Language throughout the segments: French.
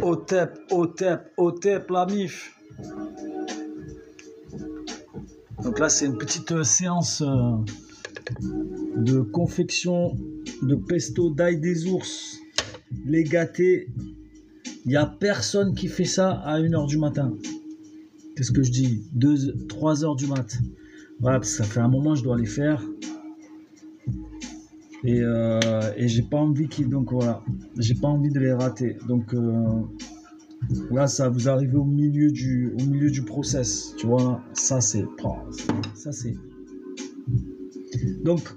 Au tep, la mif. Donc là, c'est une petite séance de confection de pesto d'ail des ours. Les gâtés. Il n'y a personne qui fait ça à 1h du matin. Qu'est-ce que je dis? 3h du mat. Voilà, parce que ça fait un moment que je dois les faire. Et j'ai pas envie donc voilà, j'ai pas envie de les rater. Donc là, ça vous arrive au milieu du process, tu vois. Ça c'est. Donc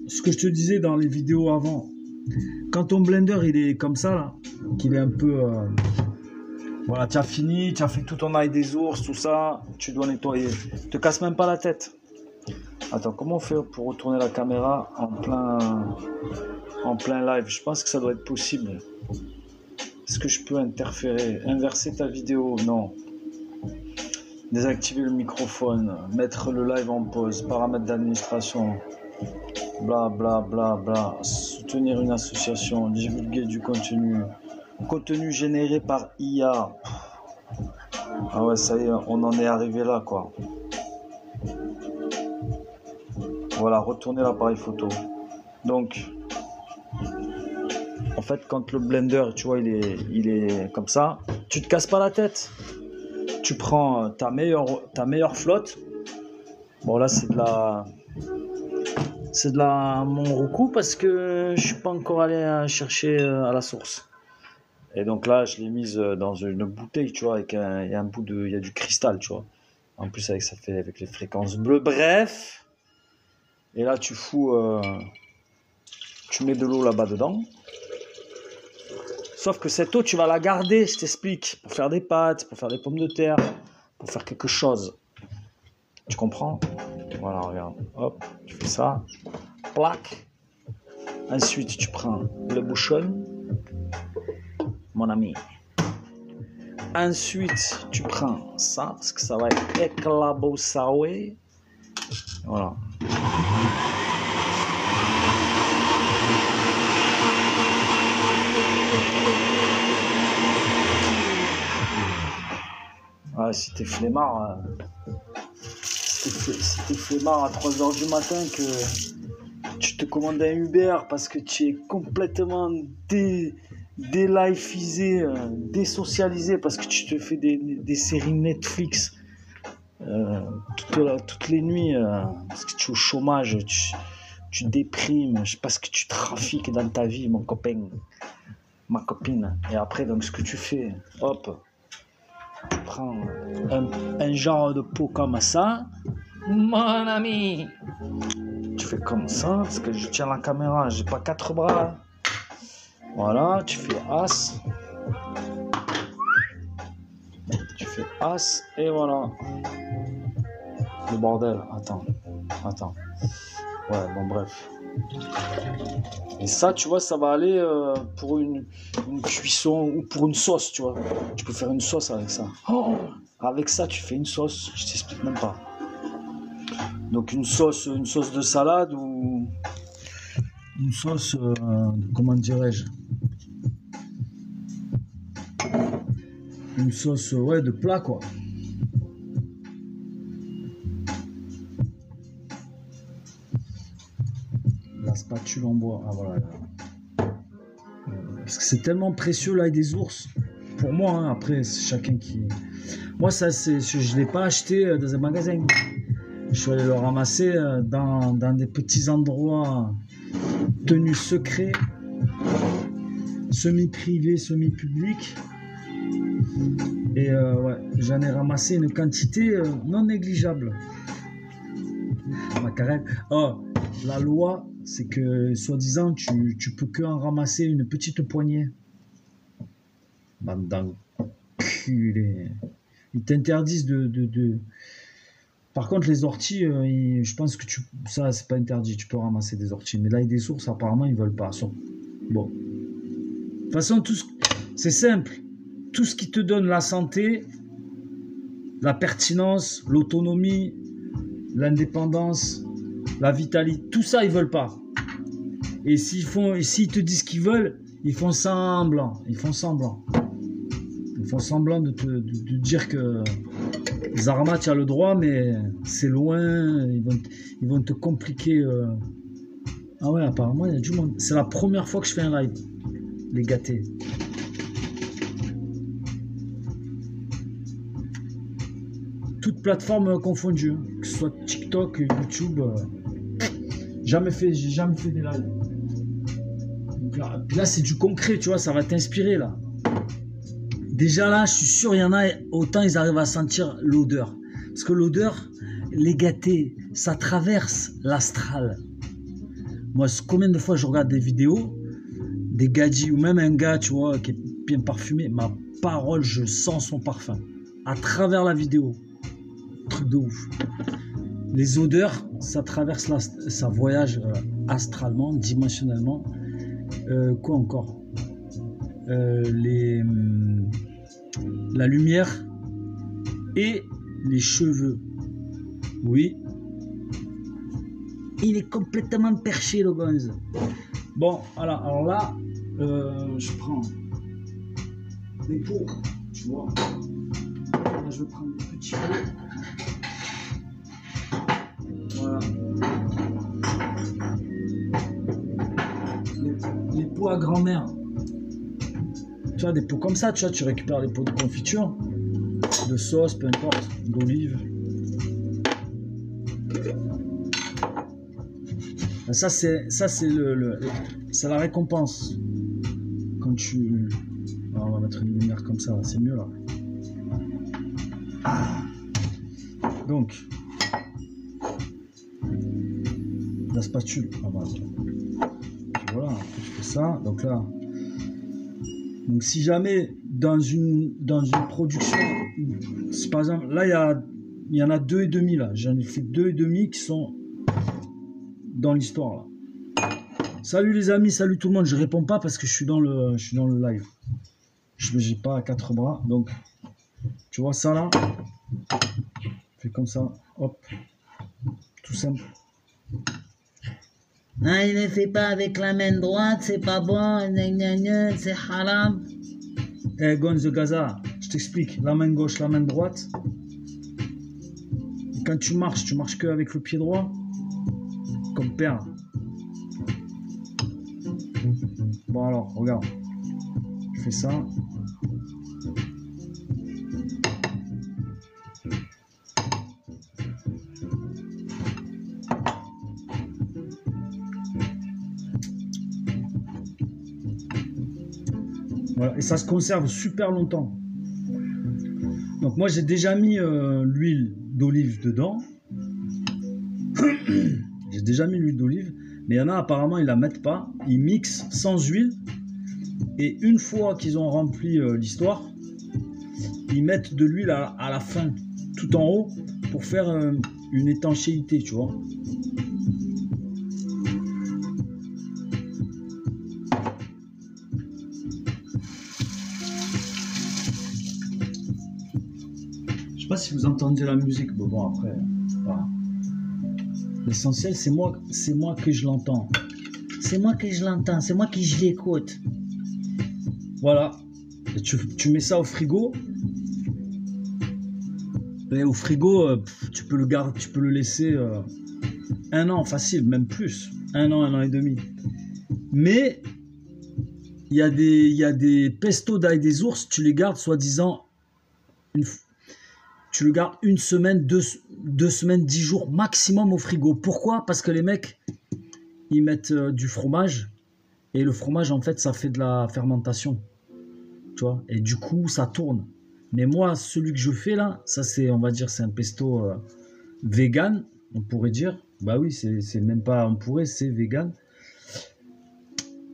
ce que je te disais dans les vidéos avant, quand ton blender il est comme ça là, qu'il est un peu voilà, tu as fini, tu as fait tout ton ail des ours, tout ça, tu dois nettoyer. Te casse même pas la tête. Attends, comment on fait pour retourner la caméra en plein live? Je pense que ça doit être possible. Est-ce que je peux interférer? Inverser ta vidéo? Non. Désactiver le microphone. Mettre le live en pause. Paramètres d'administration. Bla bla bla bla. Soutenir une association. Divulguer du contenu. Contenu généré par IA. Ah ouais, ça y est, on en est arrivé là, quoi. Voilà, retourner l'appareil photo. Donc, en fait, quand le blender, tu vois, il est comme ça, tu te casses pas la tête. Tu prends ta meilleure flotte. Bon, là, c'est de la Monroku parce que je suis pas encore allé chercher à la source. Et donc là, je l'ai mise dans une bouteille, tu vois, avec il y a du cristal, tu vois. En plus, ça fait avec les fréquences bleues. Bref. Et là, tu mets de l'eau là-bas dedans. Sauf que cette eau, tu vas la garder, je t'explique, pour faire des pâtes, pour faire des pommes de terre, pour faire quelque chose. Tu comprends? Voilà, regarde. Hop, tu fais ça. Plac. Ensuite, tu prends le bouchon, mon ami. Ensuite, tu prends ça, parce que ça va être éclaboussé. Voilà. Ouais, si t'es flemmard, à 3h du matin que tu te commandes un Uber parce que tu es complètement délifisé, désocialisé parce que tu te fais des séries Netflix toutes les nuits parce que tu es au chômage, tu déprimes, je sais pas ce que tu trafiques dans ta vie, mon copain, ma copine. Et après, donc, ce que tu fais, hop, tu prends un genre de pot comme ça, mon ami. Tu fais comme ça, parce que je tiens la caméra, j'ai pas 4 bras. Voilà, tu fais as. Tu fais as, et voilà. Le bordel, attends. Ouais, bon, bref. Et ça, tu vois, ça va aller pour une cuisson ou pour une sauce, tu vois. Tu peux faire une sauce avec ça. Oh, avec ça, tu fais une sauce, je t'explique même pas. Donc une sauce de salade ou une sauce, comment dirais-je, une sauce, ouais, de plat, quoi. La spatule en bois, ah voilà. Parce que c'est tellement précieux l'ail des ours. Pour moi, hein, après, c'est chacun qui... Moi, ça, je ne l'ai pas acheté dans un magasin. Je suis allé le ramasser dans des petits endroits tenus secrets, semi-privés, semi-publics. Et ouais, j'en ai ramassé une quantité non négligeable. Macarel. Oh, la loi, c'est que, soi-disant, tu peux que en ramasser une petite poignée. Bande d'enculés. Ils t'interdisent de... Par contre, les orties, je pense que ça, c'est pas interdit. Tu peux ramasser des orties. Mais là, des sources, apparemment, ils veulent pas. Bon. De toute façon, c'est simple. Tout ce qui te donne la santé, la pertinence, l'autonomie, l'indépendance, la vitalité, tout ça, ils veulent pas. Et s'ils te disent qu'ils veulent, ils font semblant. Ils font semblant. Ils font semblant de dire que Zarma, tu as le droit, mais c'est loin. Ils vont te compliquer. Ah ouais, apparemment, il y a du monde. C'est la première fois que je fais un live. Les gâtés. Toutes plateformes confondues. Que ce soit TikTok, YouTube. J'ai jamais fait des lives. Donc là c'est du concret, tu vois, ça va t'inspirer là. Déjà là, je suis sûr, il y en a, autant ils arrivent à sentir l'odeur. Parce que l'odeur, les gâtés, ça traverse l'astral. Moi, combien de fois je regarde des vidéos, des gadgets, ou même un gars, tu vois, qui est bien parfumé, ma parole, je sens son parfum. À travers la vidéo. Truc de ouf. Les odeurs, ça traverse, ça voyage astralement, dimensionnellement. Quoi encore? La lumière et les cheveux. Oui. Il est complètement perché, le gonze. Bon, voilà. Alors là, je prends des pots, tu vois. Là, je vais prendre des petits pots. Voilà. Les pots à grand-mère. Tu vois, des pots comme ça, tu vois, tu récupères les pots de confiture, de sauce, peu importe, d'olive. Ça c'est la récompense. Quand tu... Alors, on va mettre une lumière comme ça, c'est mieux là. Ah. Donc, la spatule. Ah, voilà, tu fais ça. Donc là, donc si jamais dans une production, par exemple, là il y en a 2,5 là. J'en ai fait 2,5 qui sont dans l'histoire là. Salut les amis, salut tout le monde. Je réponds pas parce que je suis dans le live. Je n'ai pas 4 bras, donc tu vois ça là. Fais comme ça, hop, tout simple. Non, il ne fait pas avec la main droite, c'est pas bon, c'est haram. Eh, Gonze Gaza, je t'explique. La main gauche, la main droite. Et quand tu marches que avec le pied droit. Comme père. Bon alors, regarde. Je fais ça. Voilà, et ça se conserve super longtemps. Donc moi j'ai déjà mis l'huile d'olive dedans. J'ai déjà mis l'huile d'olive, mais il y en a apparemment ils la mettent pas. Ils mixent sans huile. Et une fois qu'ils ont rempli l'histoire, ils mettent de l'huile à la fin, tout en haut, pour faire une étanchéité, tu vois. Je sais pas si vous entendez la musique, mais bon après, voilà. L'essentiel c'est moi que je l'entends. C'est moi que je l'entends, c'est moi qui je l'écoute. Voilà. Et tu mets ça au frigo. Et au frigo, tu peux le garder, tu peux le laisser 1 an facile, même plus. 1 an et demi. Mais il y a des pestos d'ail des ours, tu les gardes soi-disant tu le gardes 1 semaine, 2 semaines, 10 jours maximum au frigo. Pourquoi? Parce que les mecs, ils mettent du fromage. Et le fromage, en fait, ça fait de la fermentation. Tu vois? Et du coup, ça tourne. Mais moi, celui que je fais là, ça c'est, on va dire, c'est un pesto vegan, on pourrait dire. Bah oui, c'est même pas on pourrait, c'est vegan.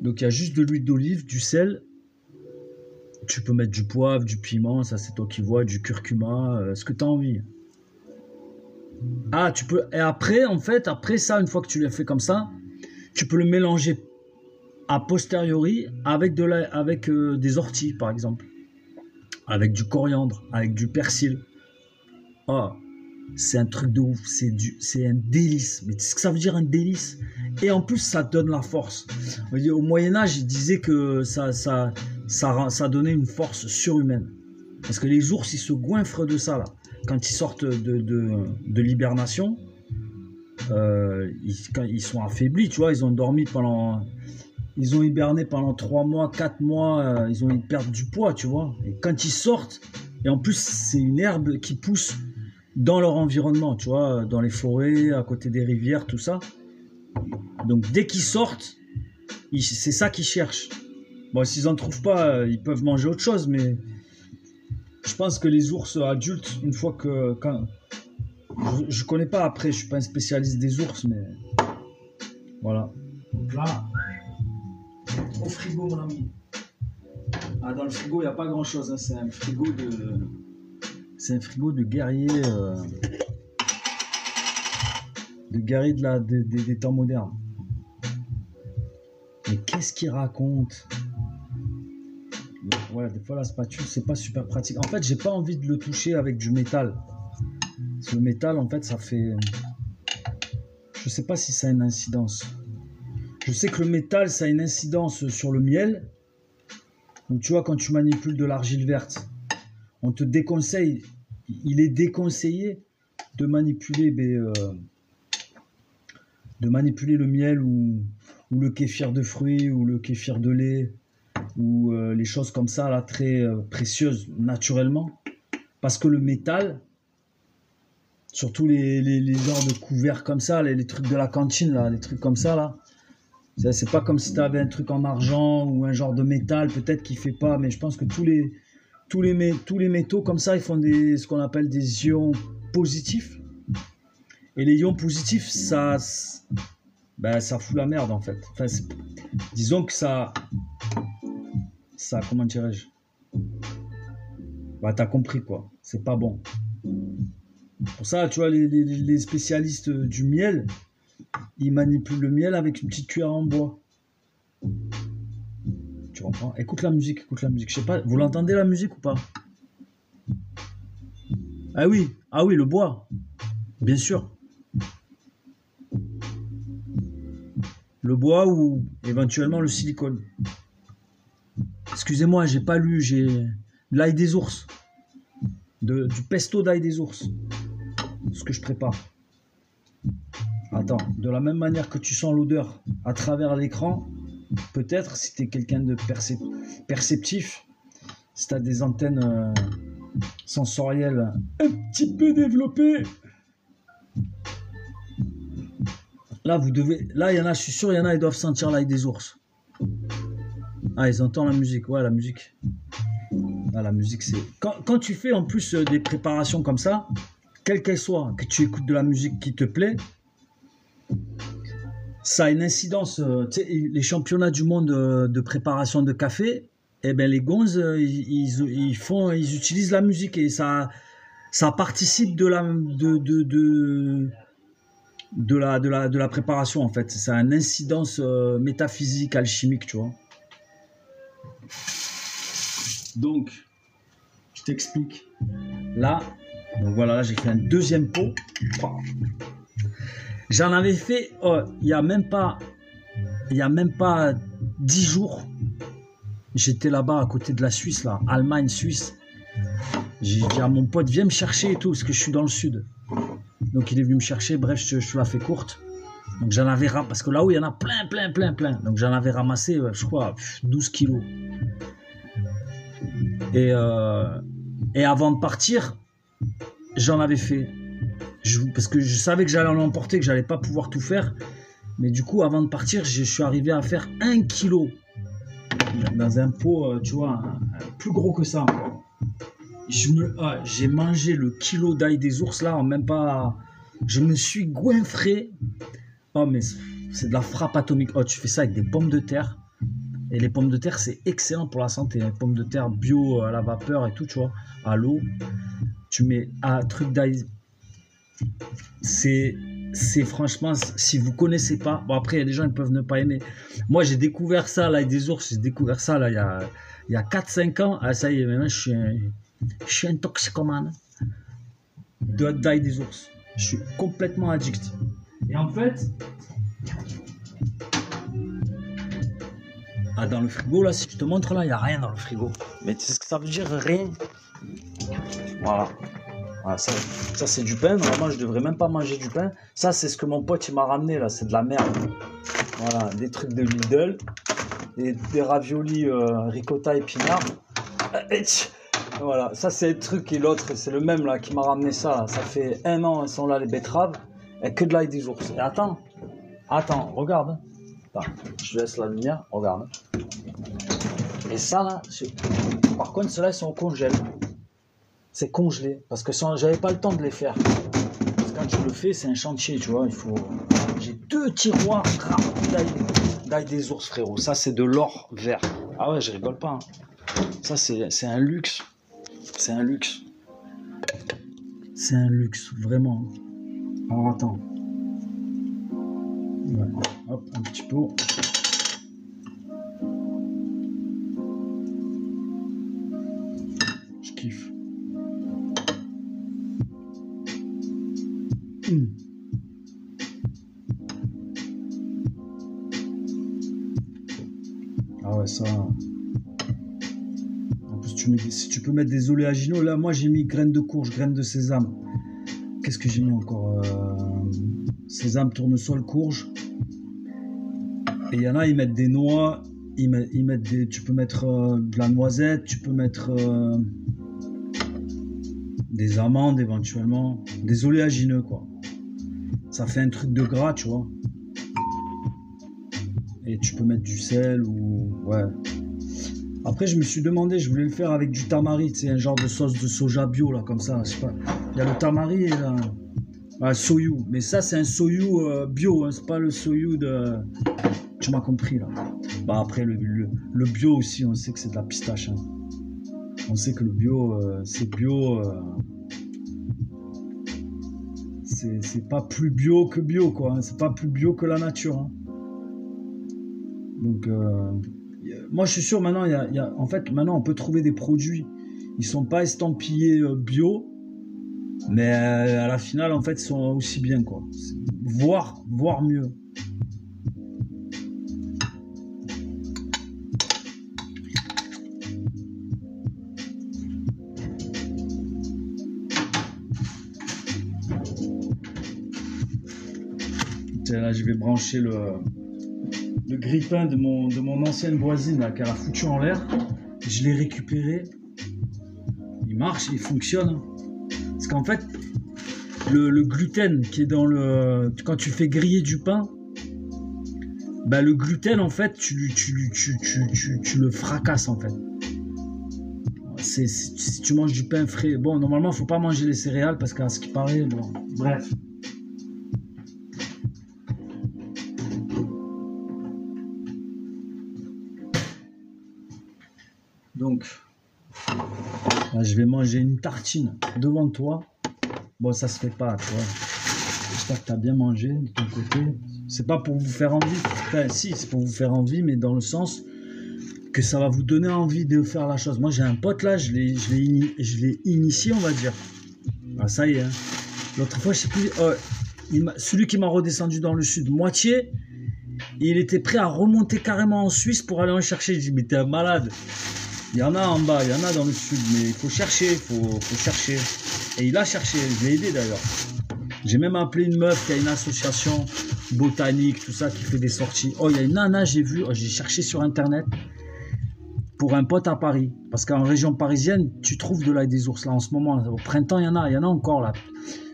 Donc il y a juste de l'huile d'olive, du sel. Tu peux mettre du poivre, du piment, ça c'est toi qui vois, du curcuma, ce que tu as envie. Ah, tu peux. Et après, en fait, après ça, une fois que tu l'as fait comme ça, tu peux le mélanger a posteriori avec des orties, par exemple. Avec du coriandre, avec du persil. Ah, c'est un truc de ouf, c'est un délice. Mais tu sais ce que ça veut dire un délice? Et en plus, ça donne la force. Au Moyen-Âge, ils disaient que ça donnait une force surhumaine. Parce que les ours, ils se goinfrent de ça, là. Quand ils sortent de l'hibernation, quand ils sont affaiblis, tu vois, ils ont dormi pendant... Ils ont hiberné pendant 3 mois, 4 mois, ils perdent du poids, tu vois. Et quand ils sortent, et en plus, c'est une herbe qui pousse dans leur environnement, tu vois, dans les forêts, à côté des rivières, tout ça. Donc, dès qu'ils sortent, c'est ça qu'ils cherchent. Bon, s'ils n'en trouvent pas, ils peuvent manger autre chose, mais je pense que les ours adultes, une fois que... Je connais pas après, je suis pas un spécialiste des ours, mais voilà. Donc là, au frigo, mon ami. Ah, dans le frigo, il n'y a pas grand chose, hein. C'est un frigo de guerrier, des temps modernes. Mais qu'est-ce qu'il raconte? Ouais, des fois la spatule, c'est pas super pratique. En fait, j'ai pas envie de le toucher avec du métal. Parce que le métal, en fait, ça fait... Je sais pas si ça a une incidence. Je sais que le métal, ça a une incidence sur le miel. Donc, tu vois, quand tu manipules de l'argile verte, on te déconseille, il est déconseillé de manipuler le miel ou le kéfir de fruits ou le kéfir de lait ou les choses comme ça, là, très précieuses naturellement. Parce que le métal, surtout les genres de couverts comme ça, les trucs de la cantine, là, les trucs comme ça, là. C'est pas comme si tu avais un truc en argent ou un genre de métal, peut-être qui fait pas, mais je pense que tous les métaux comme ça, ils font ce qu'on appelle des ions positifs. Et les ions positifs, ça fout la merde en fait. Enfin, disons que ça, comment dirais-je? Bah, t'as compris quoi, c'est pas bon. Pour ça, tu vois, les spécialistes du miel, ils manipulent le miel avec une petite cuillère en bois. Tu comprends? Écoute la musique. Je sais pas, vous l'entendez la musique ou pas? Ah oui, le bois. Bien sûr. Le bois ou éventuellement le silicone. Excusez-moi, j'ai pas lu, j'ai l'ail des ours. Du pesto d'ail des ours. Ce que je prépare. Attends, de la même manière que tu sens l'odeur à travers l'écran, peut-être si tu es quelqu'un de perceptif, si tu as des antennes sensorielles un petit peu développées, là il y en a, je suis sûr, il y en a, ils doivent sentir l'ail des ours. Ah, ils entendent la musique, ouais, la musique. Ah, la musique, c'est... Quand tu fais en plus des préparations comme ça, quelle qu'elle soit, que tu écoutes de la musique qui te plaît, ça a une incidence. Tu sais, les championnats du monde de préparation de café, eh ben les gonzes, ils utilisent la musique et ça participe de la préparation en fait. Ça a une incidence métaphysique, alchimique, tu vois. Donc, je t'explique. Là, donc voilà, là j'ai fait un deuxième pot. J'en avais fait il y a même pas 10 jours. J'étais là-bas à côté de la Suisse, là, Allemagne, Suisse. J'ai dit à mon pote, viens me chercher et tout, parce que je suis dans le sud. Donc il est venu me chercher, bref, je te la fais courte. Donc j'en avais ramassé, parce que là où il y en a plein. Donc j'en avais ramassé, je crois, 12 kilos. Et avant de partir, j'en avais fait. Parce que je savais que j'allais en emporter, que j'allais pas pouvoir tout faire. Mais du coup, avant de partir, je suis arrivé à faire 1 kilo. Dans un pot, tu vois, plus gros que ça encore. J'ai mangé le kilo d'ail des ours là, en même pas... Je me suis goinfré. Oh, mais c'est de la frappe atomique. Oh, tu fais ça avec des pommes de terre. Et les pommes de terre, c'est excellent pour la santé. Les pommes de terre bio à la vapeur et tout, tu vois, à l'eau. Tu mets un truc d'ail. C'est franchement, si vous connaissez pas, bon après il y a des gens qui peuvent ne pas aimer. Moi j'ai découvert ça là avec des ours, j'ai découvert ça là il y a 4-5 ans. Ah ça y est, maintenant je suis un toxicomane. d'ail des ours. Je suis complètement addict. Et en fait, ah, dans le frigo, là, si je te montre, là, il n'y a rien dans le frigo. Mais tu sais ce que ça veut dire, rien? Voilà. Voilà, ça c'est du pain. Normalement, je devrais même pas manger du pain. Ça, c'est ce que mon pote il m'a ramené, là. C'est de la merde. Voilà, des trucs de Lidl. Des raviolis ricotta épinards. Voilà, ça c'est le truc. Et l'autre, c'est le même, là, qui m'a ramené ça. Là. Ça fait 1 an, elles sont là, les betteraves. Et que de l'ail des ours. Et attends, regarde. Attends, je te laisse la lumière, regarde. Et ça là, par contre ceux-là ils sont au congèle. C'est congelé, parce que j'avais pas le temps de les faire. Parce que quand tu le fais, c'est un chantier, tu vois, il faut... J'ai 2 tiroirs d'ail des ours, frérot. Ça c'est de l'or vert. Ah ouais, je rigole pas. Hein. Ça c'est un luxe. C'est un luxe. C'est un luxe, vraiment. Alors attends. Ouais. Hop, un petit pot. Je kiffe. Ah ouais, ça... En plus, si tu peux mettre des oléagineux, là, moi j'ai mis graines de courge, graines de sésame. Qu'est-ce que j'ai mis encore sésame, tournesol, courge. Et il y en a, ils mettent des noix, ils mettent des, tu peux mettre de la noisette, tu peux mettre des amandes éventuellement, des oléagineux quoi. Ça fait un truc de gras, tu vois. Et tu peux mettre du sel ou... Ouais. Après, je me suis demandé, je voulais le faire avec du tamari, c'est un genre de sauce de soja bio, là, comme ça, je sais pas. Il y a le tamari et le soyou. Mais ça, c'est un soyou bio, hein, c'est pas le soyou de... Tu m'as compris, là. Bah, après, le bio aussi, on sait que c'est de la pistache. Hein. On sait que le bio, c'est bio... c'est pas plus bio que bio, quoi. Hein. C'est pas plus bio que la nature. Hein. Donc... moi, je suis sûr, maintenant, en fait, maintenant, on peut trouver des produits. Ils sont pas estampillés bio, mais à la finale, en fait, ils sont aussi bien, quoi. Voire mieux. Tiens, là, je vais brancher le grille-pain de mon ancienne voisine là, qu'elle a foutu en l'air. Je l'ai récupéré. Il marche, il fonctionne. Parce qu'en fait, le gluten qui est dans le... Quand tu fais griller du pain, bah, le gluten, en fait, tu le fracasses, en fait. Si tu manges du pain frais... Bon, normalement, il ne faut pas manger les céréales parce qu'à ce qui paraît... Bon, bref. Donc, là, je vais manger une tartine devant toi. Bon, ça se fait pas, tu vois. J'espère que tu as bien mangé de ton côté. C'est pas pour vous faire envie. Enfin, si, c'est pour vous faire envie, mais dans le sens que ça va vous donner envie de faire la chose. Moi, j'ai un pote là, je l'ai initié, on va dire. Ah, ça y est. Hein. L'autre fois, je sais plus. Celui qui m'a redescendu dans le sud, moitié. Et il était prêt à remonter carrément en Suisse pour aller en chercher. Je dis, mais t'es un malade. Il y en a en bas, il y en a dans le sud, mais il faut chercher, faut chercher. Et il a cherché, je l'ai aidé d'ailleurs. J'ai même appelé une meuf qui a une association botanique, tout ça, qui fait des sorties. Oh, il y a une nana, j'ai vu, j'ai cherché sur internet pour un pote à Paris. Parce qu'en région parisienne, tu trouves de l'ail des ours là en ce moment. Là. Au printemps, il y en a encore là.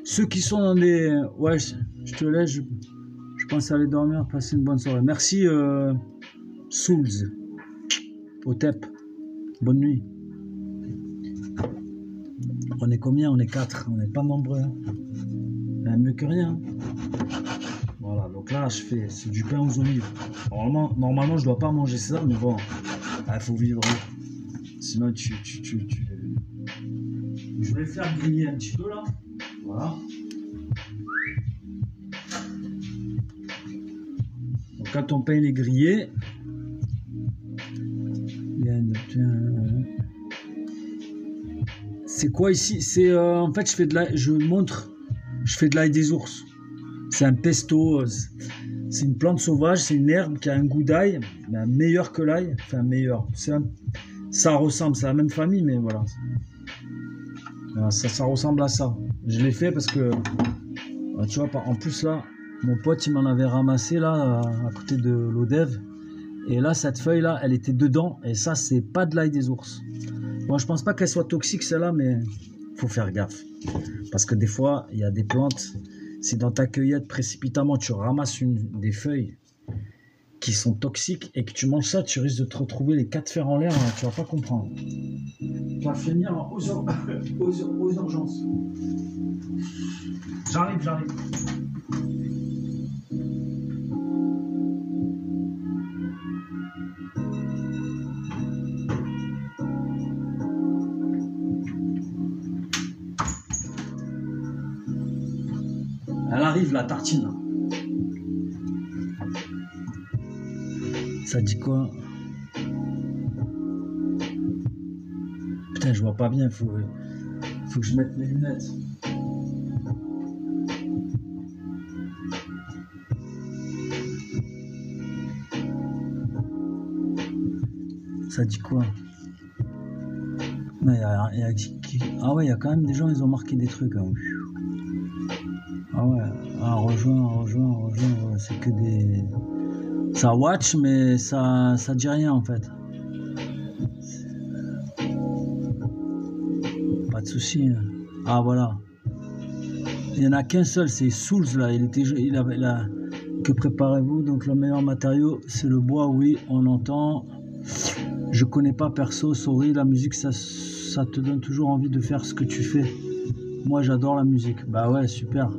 Ceux qui sont dans des... Ouais, je te laisse, je pense aller dormir, passer une bonne soirée. Merci, Souls, au TEP. Bonne nuit. On est combien? On est 4. On n'est pas nombreux. Hein. Mieux que rien. Voilà, donc là, c'est du pain aux olives. Normalement, je dois pas manger ça, mais bon, il faut vivre. Sinon, je vais le faire griller un petit peu là. Voilà. Donc, quand ton pain il est grillé, C'est quoi ici? C'est en fait je fais de l'ail, je fais de l'ail des ours. C'est un pesto, c'est une plante sauvage, c'est une herbe qui a un goût d'ail, mais meilleur que l'ail, enfin meilleur. Ça ressemble, c'est la même famille, mais voilà. Voilà, ça ressemble à ça. Je l'ai fait parce que tu vois, en plus là, mon pote il m'en avait ramassé là à côté de l'Odève. Et là, cette feuille-là, elle était dedans. Et ça, c'est pas de l'ail des ours. Bon, je pense pas qu'elle soit toxique, celle-là, mais faut faire gaffe. Parce que des fois, il y a des plantes. Si dans ta cueillette, précipitamment, tu ramasses des feuilles qui sont toxiques et que tu manges ça, tu risques de te retrouver les 4 fers en l'air. Hein, tu vas pas comprendre. Tu vas finir aux urgences. J'arrive. Elle arrive, la tartine. Ça dit quoi? Putain, je vois pas bien. Faut que je mette mes lunettes. Ça dit quoi? Non, ah ouais, il y a quand même des gens, ils ont marqué des trucs. Hein. Ah ouais, rejoins, ouais, c'est que des... Ça watch, mais ça dit rien en fait. Pas de souci. Ah voilà. Il n'y en a qu'un seul, c'est Souls là. Il avait là. Que préparez-vous? Donc le meilleur matériau, c'est le bois, oui, on entend. Je connais pas perso, sorry, la musique ça te donne toujours envie de faire ce que tu fais. Moi j'adore la musique. Bah ouais, super.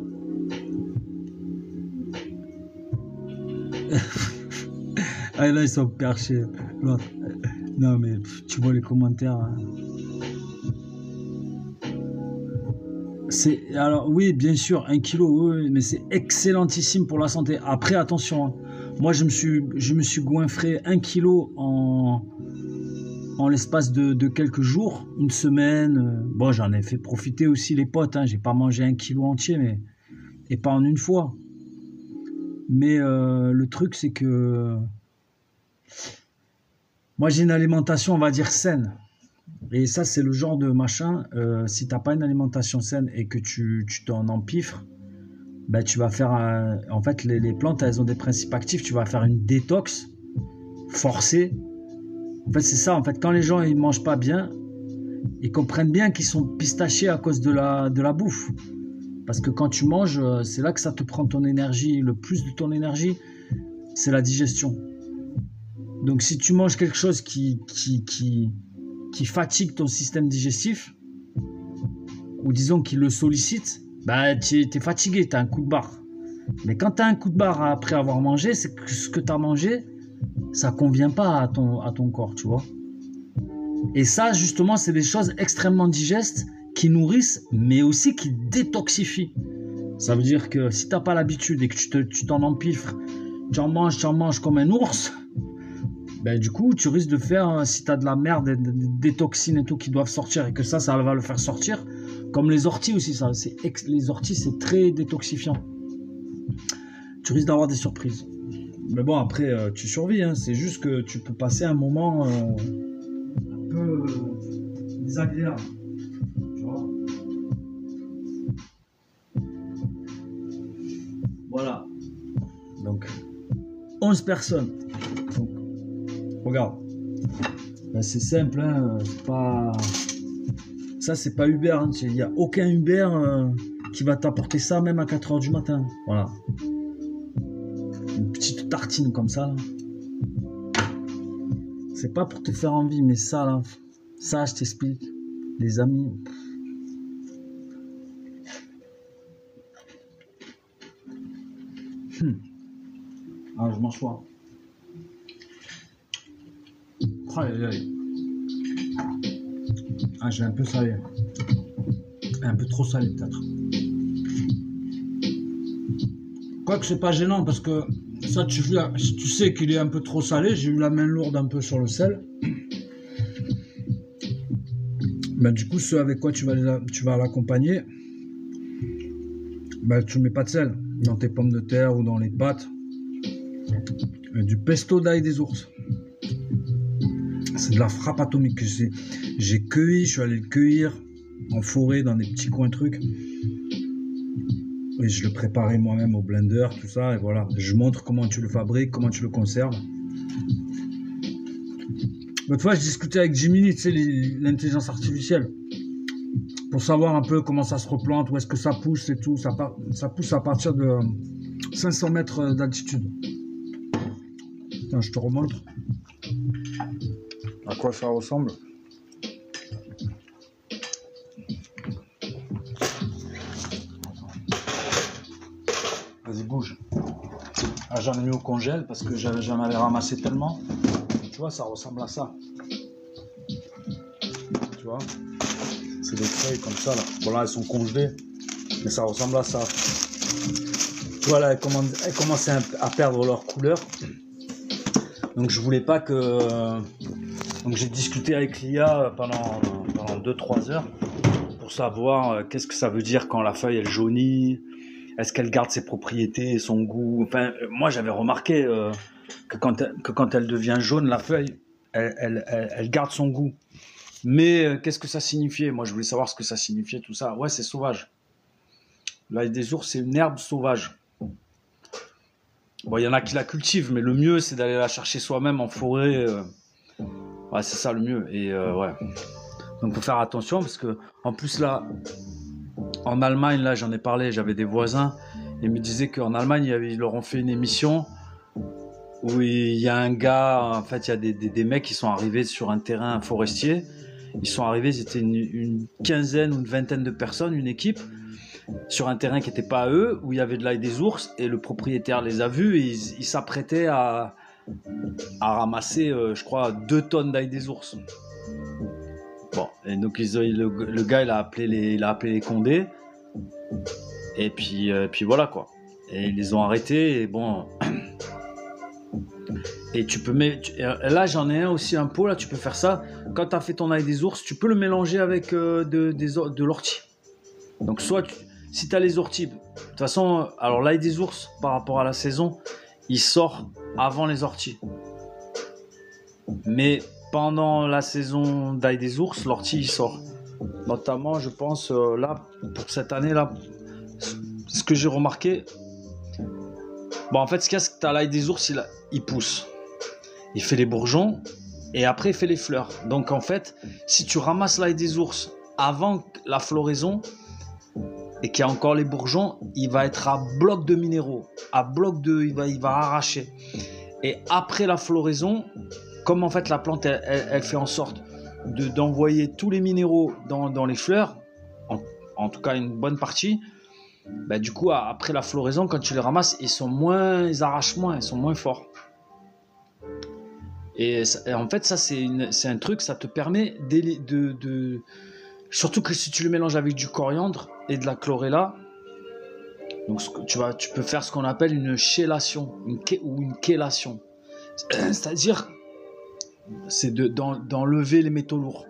Ah là ils sont perchés. Non mais tu vois les commentaires. Hein. Alors oui bien sûr 1 kilo oui, mais c'est excellentissime pour la santé. Après attention, hein. Moi je me suis goinfré 1 kilo en l'espace de quelques jours, une semaine. Bon j'en ai fait profiter aussi les potes. Hein. J'ai pas mangé 1 kilo entier mais et pas en une fois. Mais le truc c'est que moi j'ai une alimentation on va dire saine. Et ça, c'est le genre de machin, si tu n'as pas une alimentation saine et que tu t'en empiffres, ben, tu vas faire en fait, les plantes, elles ont des principes actifs, tu vas faire une détox forcée. En fait, c'est ça, en fait, quand les gens ils mangent pas bien, ils comprennent bien qu'ils sont pistachés à cause de la bouffe. Parce que quand tu manges, c'est là que ça te prend ton énergie, le plus de ton énergie, c'est la digestion. Donc si tu manges quelque chose qui fatigue ton système digestif, ou disons qu'il le sollicite, bah, tu es fatigué, tu as un coup de barre. Mais quand tu as un coup de barre après avoir mangé, c'est que ce que tu as mangé, ça ne convient pas à ton corps, tu vois. Et ça, justement, c'est des choses extrêmement digestes qui nourrissent, mais aussi qui détoxifient. Ça veut dire que si tu n'as pas l'habitude et que tu t'en empiffres, tu en manges comme un ours, ben, du coup, tu risques de faire, si tu as de la merde, des toxines et tout qui doivent sortir et que ça va le faire sortir, comme les orties aussi. Les orties, c'est très détoxifiant. Tu risques d'avoir des surprises. Mais bon, après, tu survis. Hein. C'est juste que tu peux passer un moment un peu désagréable. Tu vois ? Voilà. Donc, 11 personnes. Donc, regarde. Ben, c'est simple. Hein. C'est pas... Ça, c'est pas Uber. Hein. Il n'y a aucun Uber qui va t'apporter ça, même à 4h du matin. Voilà. Une petite tartine comme ça. Là. C'est pas pour te faire envie, mais ça, là, ça, je t'explique. Les amis. Ah, je mange froid. Ah, j'ai un peu salé. Un peu trop salé, peut-être. Quoique c'est pas gênant parce que ça, tu sais qu'il est un peu trop salé. J'ai eu la main lourde un peu sur le sel. Ben, du coup, ceux avec quoi tu vas l'accompagner, ben, tu ne mets pas de sel dans tes pommes de terre ou dans les pâtes. Du pesto d'ail des ours. C'est de la frappe atomique. J'ai cueilli, je suis allé le cueillir en forêt dans des petits coins trucs. Et je le préparais moi-même au blender, tout ça. Et voilà, je montre comment tu le fabriques, comment tu le conserves. L'autre fois, je discutais avec Jiminy, tu sais, l'intelligence artificielle, pour savoir un peu comment ça se replante, où est-ce que ça pousse et tout. Ça pousse à partir de 500 mètres d'altitude. Tiens, je te remontre à quoi ça ressemble. Vas-y, bouge. Ah, j'en ai mis au congèle parce que j'en avais ramassé tellement. Tu vois, ça ressemble à ça. Tu vois, c'est des feuilles comme ça là. Bon là, elles sont congelées, mais ça ressemble à ça. Tu vois là, elles commencent à perdre leur couleur. Donc je voulais pas que... Donc j'ai discuté avec l'IA pendant 2-3 heures pour savoir qu'est-ce que ça veut dire quand la feuille elle jaunit. Est-ce qu'elle garde ses propriétés, son goût? Enfin, moi j'avais remarqué que quand elle devient jaune, la feuille, elle garde son goût. Mais qu'est-ce que ça signifiait? Moi je voulais savoir ce que ça signifiait tout ça. Ouais, c'est sauvage. L'ail des ours, c'est une herbe sauvage. Bon, il y en a qui la cultivent, mais le mieux c'est d'aller la chercher soi-même en forêt. Ouais, c'est ça le mieux. Et ouais. Donc faut faire attention parce que en plus là, en Allemagne, là j'en ai parlé, j'avais des voisins, ils me disaient qu'en Allemagne ils leur ont fait une émission où il y a un gars, en fait il y a des mecs qui sont arrivés sur un terrain forestier. Ils sont arrivés, c'était une quinzaine ou une vingtaine de personnes, une équipe, sur un terrain qui n'était pas à eux, où il y avait de l'ail des ours, et le propriétaire les a vus, et il s'apprêtait à ramasser, je crois, 2 tonnes d'ail des ours. Bon, et donc le gars, il a appelé les condés, et puis voilà quoi. Et ils les ont arrêtés, et bon... Et tu peux mettre... Là, j'en ai un aussi, un pot, là, tu peux faire ça. Quand tu as fait ton ail des ours, tu peux le mélanger avec de l'ortie. Donc soit, si tu as les orties... De toute façon, alors l'ail des ours, par rapport à la saison, il sort avant les orties. Mais pendant la saison d'ail des ours, l'ortie, il sort. Notamment, je pense, là, pour cette année-là, ce que j'ai remarqué... Bon, en fait, ce qu'il y a, c'est que tu as l'ail des ours, il pousse. Il fait les bourgeons et après il fait les fleurs. Donc en fait, si tu ramasses l'ail des ours avant la floraison et qu'il y a encore les bourgeons, il va être à bloc de minéraux, il va arracher. Et après la floraison, comme en fait la plante elle fait en sorte d'envoyer tous les minéraux dans les fleurs, en tout cas une bonne partie, bah, du coup après la floraison, quand tu les ramasses, ils arrachent moins, ils sont moins forts. Et en fait, ça, c'est un truc, ça te permet surtout que si tu le mélanges avec du coriandre et de la chlorella, donc tu peux faire ce qu'on appelle une chélation ou une chélation. C'est-à-dire, c'est d'enlever les métaux lourds.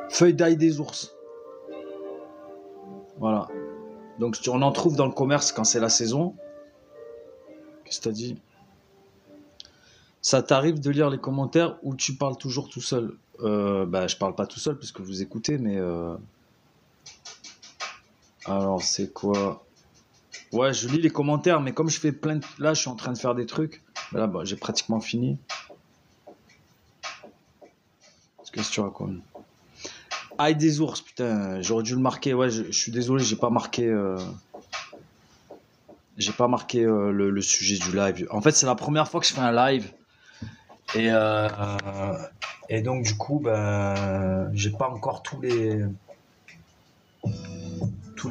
Feuille d'ail des ours. Voilà. Donc, on en trouve dans le commerce quand c'est la saison. Qu'est-ce que t'as dit ? Ça t'arrive de lire les commentaires ou tu parles toujours tout seul? Je parle pas tout seul puisque vous écoutez, mais... Alors, c'est quoi? Ouais, je lis les commentaires, mais comme je fais plein de... Là, je suis en train de faire des trucs. Là, j'ai pratiquement fini. Qu'est-ce que tu racontes? Ail des ours, putain, j'aurais dû le marquer. Ouais, je suis désolé, j'ai pas marqué... J'ai pas marqué le sujet du live. En fait, c'est la première fois que je fais un live. Et donc du coup j'ai pas encore tous les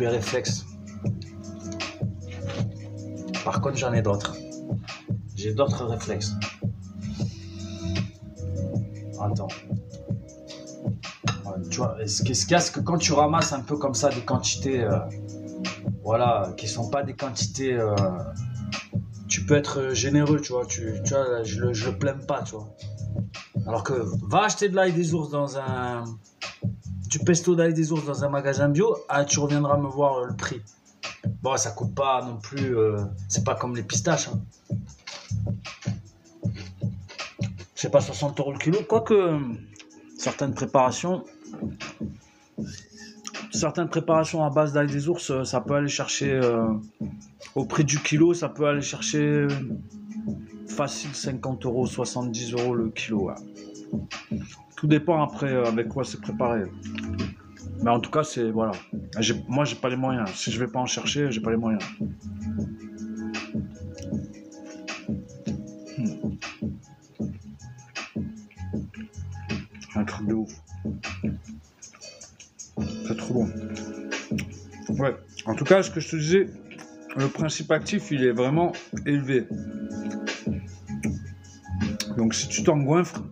réflexes. Par contre j'en ai d'autres. J'ai d'autres réflexes. Attends. Tu vois, ce qu'il y a, c'est que quand tu ramasses un peu comme ça des quantités voilà, qui sont pas des quantités tu peux être généreux, tu vois, je le plains pas, tu vois. Alors que va acheter de l'ail des ours dans un du pesto d'ail des ours dans un magasin bio, ah, tu reviendras me voir le prix. Bon, ça coûte pas non plus, c'est pas comme les pistaches. Hein. C'est pas 60 € le kilo, quoique certaines préparations à base d'ail des ours, ça peut aller chercher, au prix du kilo, ça peut aller chercher facile 50 €, 70 € le kilo. Ouais. Tout dépend après avec quoi c'est préparé. Mais en tout cas, c'est voilà. Moi, j'ai pas les moyens. Si je vais pas en chercher, j'ai pas les moyens. Un truc de ouf. C'est trop bon. Ouais. En tout cas, ce que je te disais, le principe actif, il est vraiment élevé. Donc, si tu t'engouinfres,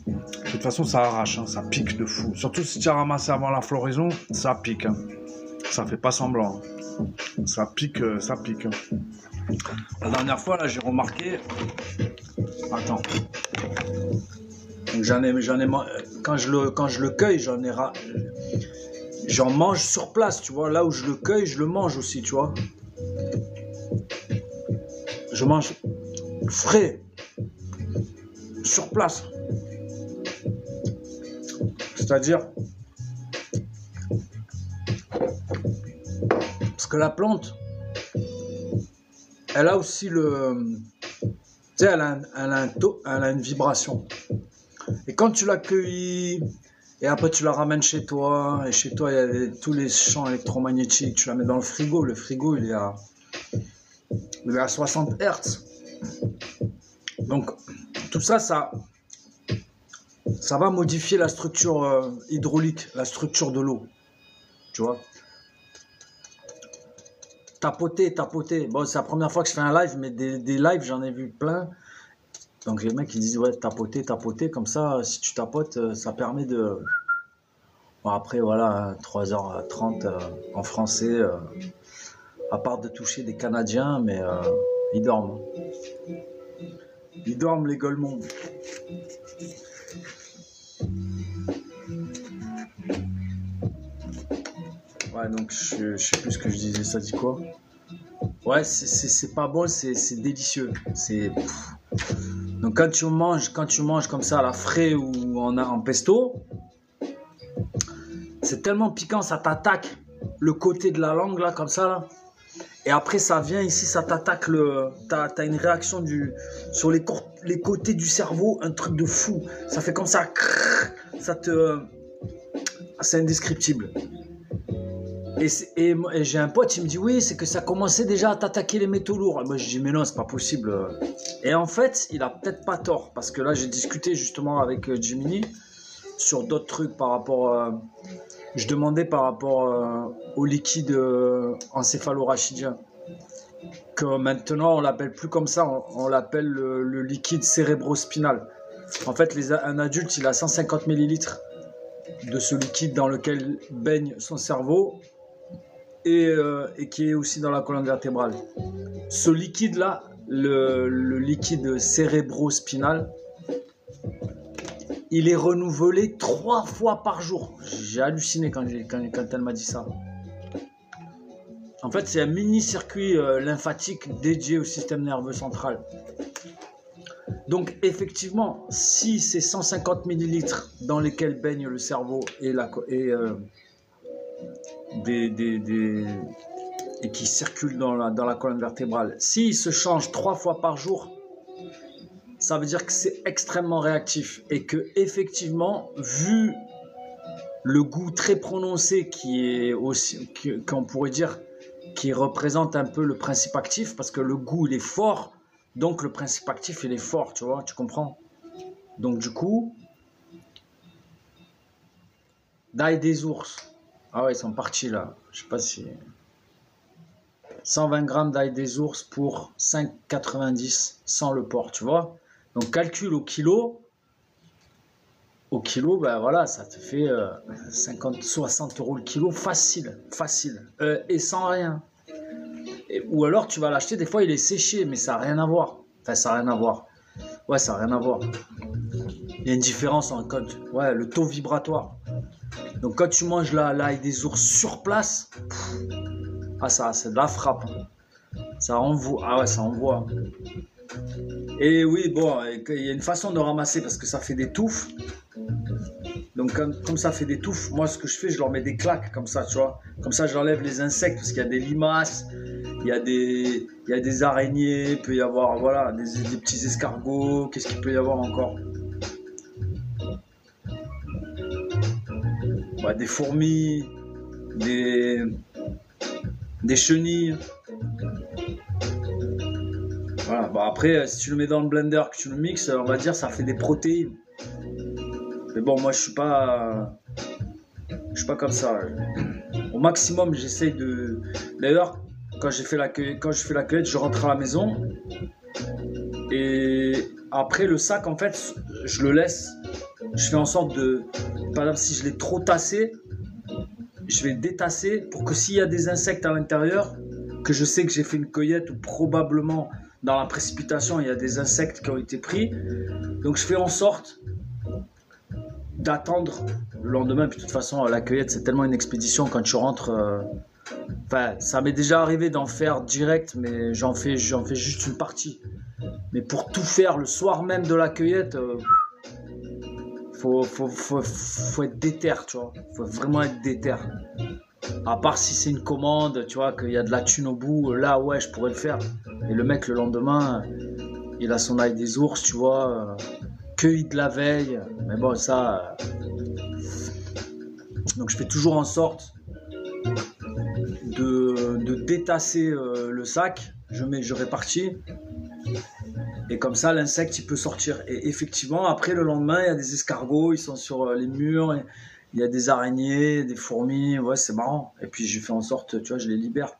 de toute façon, ça arrache, hein, ça pique de fou. Surtout si tu as ramassé avant la floraison, ça pique. Hein. Ça fait pas semblant. Ça pique, ça pique. Hein. La dernière fois, là, j'ai remarqué. Attends. Donc, quand je le cueille, j'en mange sur place, tu vois. Là où je le cueille, je le mange aussi, tu vois. Je mange frais, sur place. C'est-à-dire, parce que la plante, elle a aussi tu sais, elle a une vibration. Et quand tu la cueillis, et après tu la ramènes chez toi, et chez toi il y a tous les champs électromagnétiques, tu la mets dans le frigo il est à 60 Hz. Donc, tout ça, ça va modifier la structure hydraulique, la structure de l'eau. Tu vois. Tapoter. Bon, c'est la première fois que je fais un live, mais des lives, j'en ai vu plein. Donc les mecs, ils disent, ouais, tapoter. Comme ça, si tu tapotes, ça permet de... Bon, après, voilà, 3h30 en français, à part de toucher des Canadiens, mais ils dorment. Ils dorment, les Golemons. Ouais, donc je sais plus ce que je disais, ça dit quoi? Ouais, c'est pas bon, c'est délicieux. Donc quand tu manges comme ça à la frais ou en pesto, c'est tellement piquant, ça t'attaque le côté de la langue là, comme ça là. Et après ça vient ici, ça t'attaque t'as une réaction sur les côtés du cerveau, un truc de fou. Ça fait comme ça, c'est indescriptible. Et j'ai un pote, il me dit oui, c'est que ça commençait déjà à t'attaquer les métaux lourds. Moi je dis mais non, c'est pas possible. Et en fait, il a peut-être pas tort, parce que là j'ai discuté justement avec Jiminy sur d'autres trucs par rapport. Je demandais par rapport au liquide encéphalorachidien, que maintenant on l'appelle plus comme ça, on l'appelle le liquide cérébrospinal. En fait, un adulte, il a 150 ml de ce liquide dans lequel baigne son cerveau et qui est aussi dans la colonne vertébrale. Ce liquide-là, le liquide cérébrospinal, il est renouvelé 3 fois par jour. J'ai halluciné quand elle m'a dit ça. En fait, c'est un mini-circuit lymphatique dédié au système nerveux central. Donc, effectivement, si c'est 150 ml dans lesquels baigne le cerveau et qui circulent dans la colonne vertébrale, s'il se change 3 fois par jour, ça veut dire que c'est extrêmement réactif et que effectivement, vu le goût très prononcé qu'on pourrait dire, qui représente un peu le principe actif, parce que le goût il est fort, donc le principe actif il est fort, tu vois, tu comprends? Donc du coup, d'ail des ours, ah ouais, ils sont partis là, je sais pas si... 120 grammes d'ail des ours pour 5,90 sans le porc, tu vois. Donc calcule au kilo, ben voilà, ça te fait 50-60 € le kilo, facile, et sans rien. Ou alors tu vas l'acheter, des fois il est séché, mais ça n'a rien à voir. Enfin, ça n'a rien à voir. Ouais, ça n'a rien à voir. Il y a une différence en code. Ouais, le taux vibratoire. Donc quand tu manges l'ail des ours sur place, ah ça c'est de la frappe. Ça envoie. Ah ouais, ça envoie. Et oui, bon, il y a une façon de ramasser parce que ça fait des touffes. Donc comme ça fait des touffes, moi ce que je fais, je leur mets des claques comme ça, tu vois. Comme ça j'enlève les insectes parce qu'il y a des limaces, il y a des araignées, il peut y avoir voilà, des petits escargots, qu'est-ce qu'il peut y avoir encore? Bah, des fourmis, des chenilles. Voilà, bah après si tu le mets dans le blender, que tu le mixes, on va dire ça fait des protéines. Mais bon, moi je suis pas comme ça. Au maximum, j'essaye de. D'ailleurs, quand je fais la cueillette, je rentre à la maison et après le sac, en fait, je le laisse. Je fais en sorte de, par exemple, si je l'ai trop tassé, je vais le détasser pour que s'il y a des insectes à l'intérieur, que je sais que j'ai fait une cueillette ou probablement dans la précipitation il y a des insectes qui ont été pris, donc je fais en sorte d'attendre le lendemain. Puis de toute façon la cueillette c'est tellement une expédition quand tu rentres. Enfin, ça m'est déjà arrivé d'en faire direct, mais j'en fais juste une partie. Mais pour tout faire le soir même de la cueillette, faut être déter, tu vois. Faut vraiment être déter. À part si c'est une commande, tu vois, qu'il y a de la thune au bout, là ouais, je pourrais le faire. Et le mec le lendemain, il a son ail des ours, tu vois. Cueilli de la veille, mais bon ça donc je fais toujours en sorte de détasser le sac, je répartis et comme ça l'insecte il peut sortir. Et effectivement après le lendemain il y a des escargots, ils sont sur les murs, il y a des araignées, des fourmis, ouais c'est marrant. Et puis je fais en sorte, tu vois, je les libère.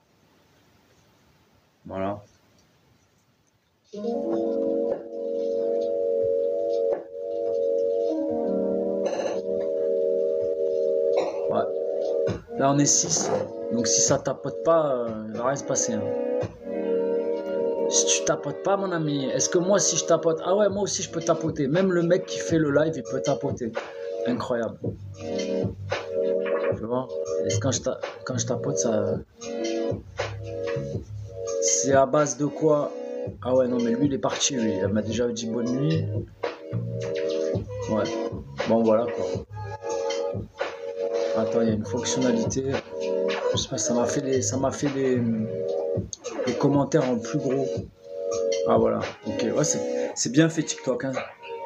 Voilà. Ouais. Là on est 6, donc si ça tapote pas, il va rien se passer. Hein. Si tu tapotes pas mon ami, est-ce que moi si je tapote, ah ouais moi aussi je peux tapoter, même le mec qui fait le live il peut tapoter. Incroyable. Tu vois, et quand je tapote ça, c'est à base de quoi? Ah ouais non mais lui il est parti, lui, il m'a déjà dit bonne nuit. Ouais, bon voilà quoi. Attends, il y a une fonctionnalité. Je sais pas, ça m'a fait des commentaires en plus gros. Ah voilà, ok. Ouais, c'est bien fait TikTok, hein.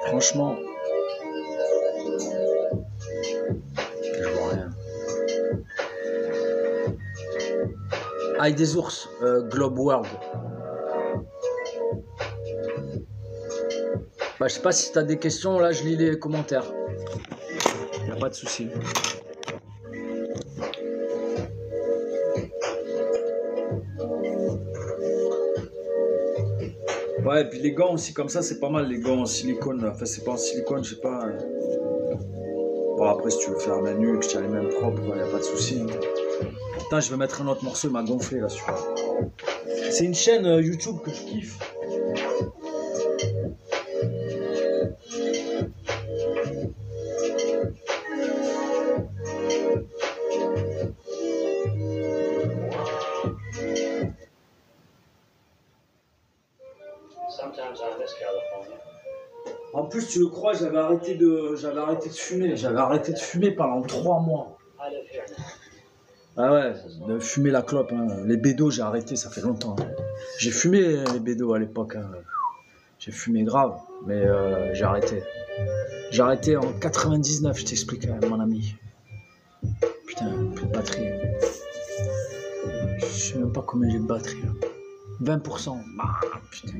Franchement. Je vois rien. Ail des ours, Globe World. Bah, je sais pas si tu as des questions, là je lis les commentaires. Y a pas de souci. Ouais, et puis les gants aussi, comme ça, c'est pas mal, les gants en silicone. Là. Enfin, c'est pas en silicone, je sais pas. Bon, après, si tu veux faire la nuque, tu as les mêmes propres, y a pas de souci. Hein. Putain, je vais mettre un autre morceau, il m'a gonflé là, celui-là. C'est une chaîne YouTube que je kiffe. En plus, tu le crois, j'avais arrêté de fumer. J'avais arrêté de fumer pendant 3 mois. Ah ouais, de fumer la clope. Hein. Les bédos, j'ai arrêté, ça fait longtemps. Hein. J'ai fumé les bédos à l'époque. Hein. J'ai fumé grave, mais j'ai arrêté. J'ai arrêté en 99, je t'explique, mon ami. Putain, plus de batterie. Je sais même pas combien j'ai de batterie. 20%. Bah, putain.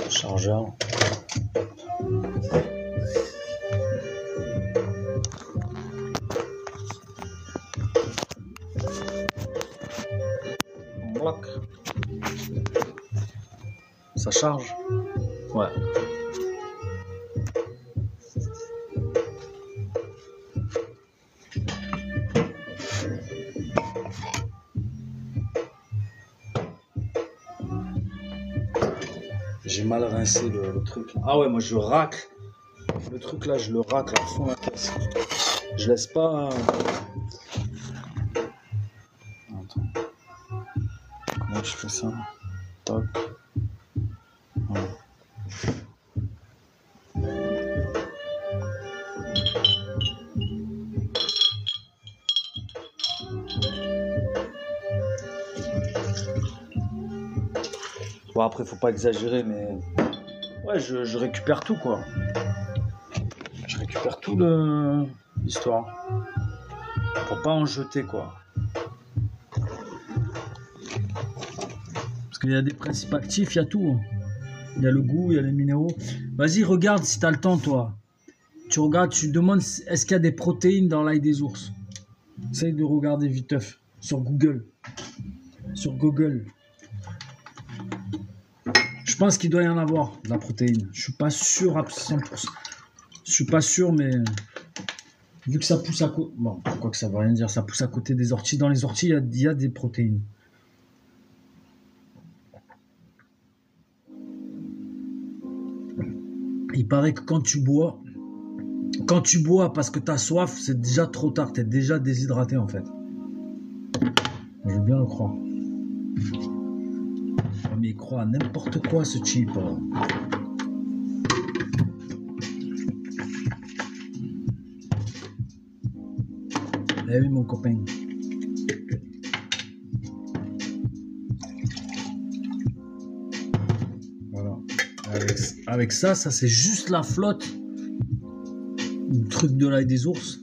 Chargeur. Bloc. Ça charge. Ouais. J'ai mal rincé le truc. Ah ouais, moi je racle. Le truc là, je le racle à fond la caisse. Je laisse pas... Attends. Comment je fais ça? Toc. Voilà. Bon, après, faut pas exagérer, mais... Ouais, je récupère tout, quoi. Je récupère tout l'histoire. Pour pas en jeter, quoi. Parce qu'il y a des principes actifs, il y a tout. Il y a le goût, il y a les minéraux. Vas-y, regarde si t'as le temps, toi. Tu regardes, tu demandes est-ce qu'il y a des protéines dans l'ail des ours. Essaye de regarder viteuf sur Google. Sur Google. Je pense qu'il doit y en avoir, de la protéine. Je suis pas sûr à 100%. Je suis pas sûr, mais vu que ça pousse à côté... Bon, quoi que ça veut rien dire, ça pousse à côté des orties. Dans les orties, il y a des protéines. Il paraît que quand tu bois parce que tu as soif, c'est déjà trop tard. Tu es déjà déshydraté, en fait. Je veux bien le croire. Mais il croit à n'importe quoi, ce type. Eh oui, mon copain. Voilà. Avec ça, c'est juste la flotte. Le truc de l'ail des ours.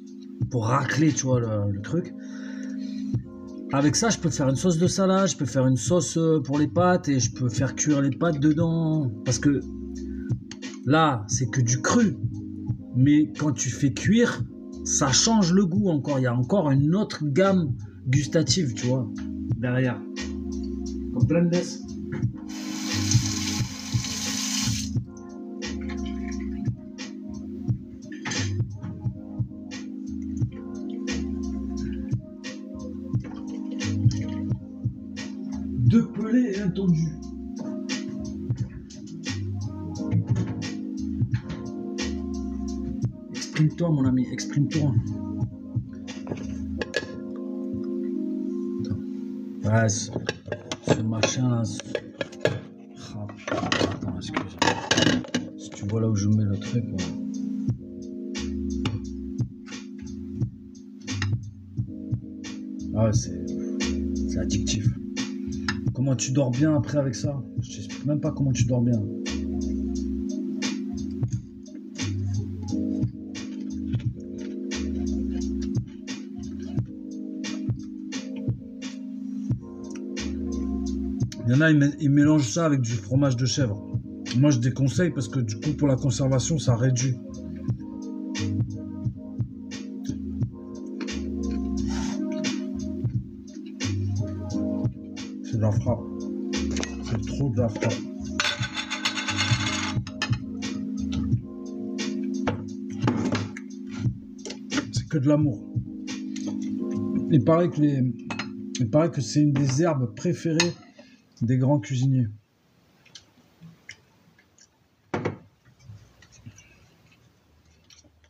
Pour racler, tu vois, le truc. Avec ça, je peux faire une sauce de salade, je peux faire une sauce pour les pâtes et je peux faire cuire les pâtes dedans. Parce que là, c'est que du cru. Mais quand tu fais cuire, ça change le goût encore. Il y a encore une autre gamme gustative, tu vois, derrière. Comme plein de laisse. Deux pelés et un tondu. Exprime-toi, mon ami, exprime-toi. Ouais, ce machin-là. Ah, attends, excuse. Si tu vois là où je mets le truc. Ah, c'est addictif. Comment tu dors bien après avec ça? Je sais même pas comment tu dors bien. Il y en a, ils mélangent ça avec du fromage de chèvre. Moi, je déconseille parce que du coup, pour la conservation, ça réduit. C'est de la frappe. C'est trop de la frappe. C'est que de l'amour. Il paraît que c'est une des herbes préférées des grands cuisiniers.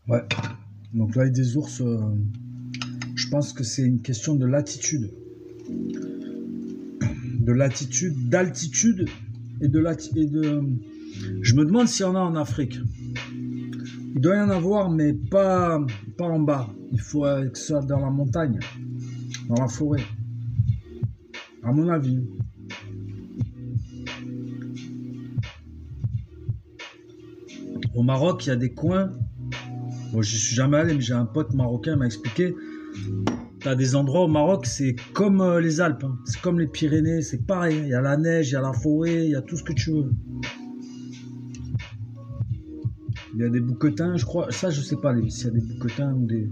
Ouais. Donc l'ail des ours, je pense que c'est une question de latitude. D'altitude et de... Je me demande s'il y en a en Afrique. Il doit y en avoir, mais pas en bas. Il faut que ce soit dans la montagne, dans la forêt. À mon avis. Au Maroc, il y a des coins. Bon, je suis jamais allé, mais j'ai un pote marocain qui m'a expliqué. Tu as des endroits au Maroc, c'est comme les Alpes, hein. C'est comme les Pyrénées, c'est pareil. Il y a la neige, il y a la forêt, il y a tout ce que tu veux. Il y a des bouquetins, je crois. Ça, je sais pas s'il y a des bouquetins ou des...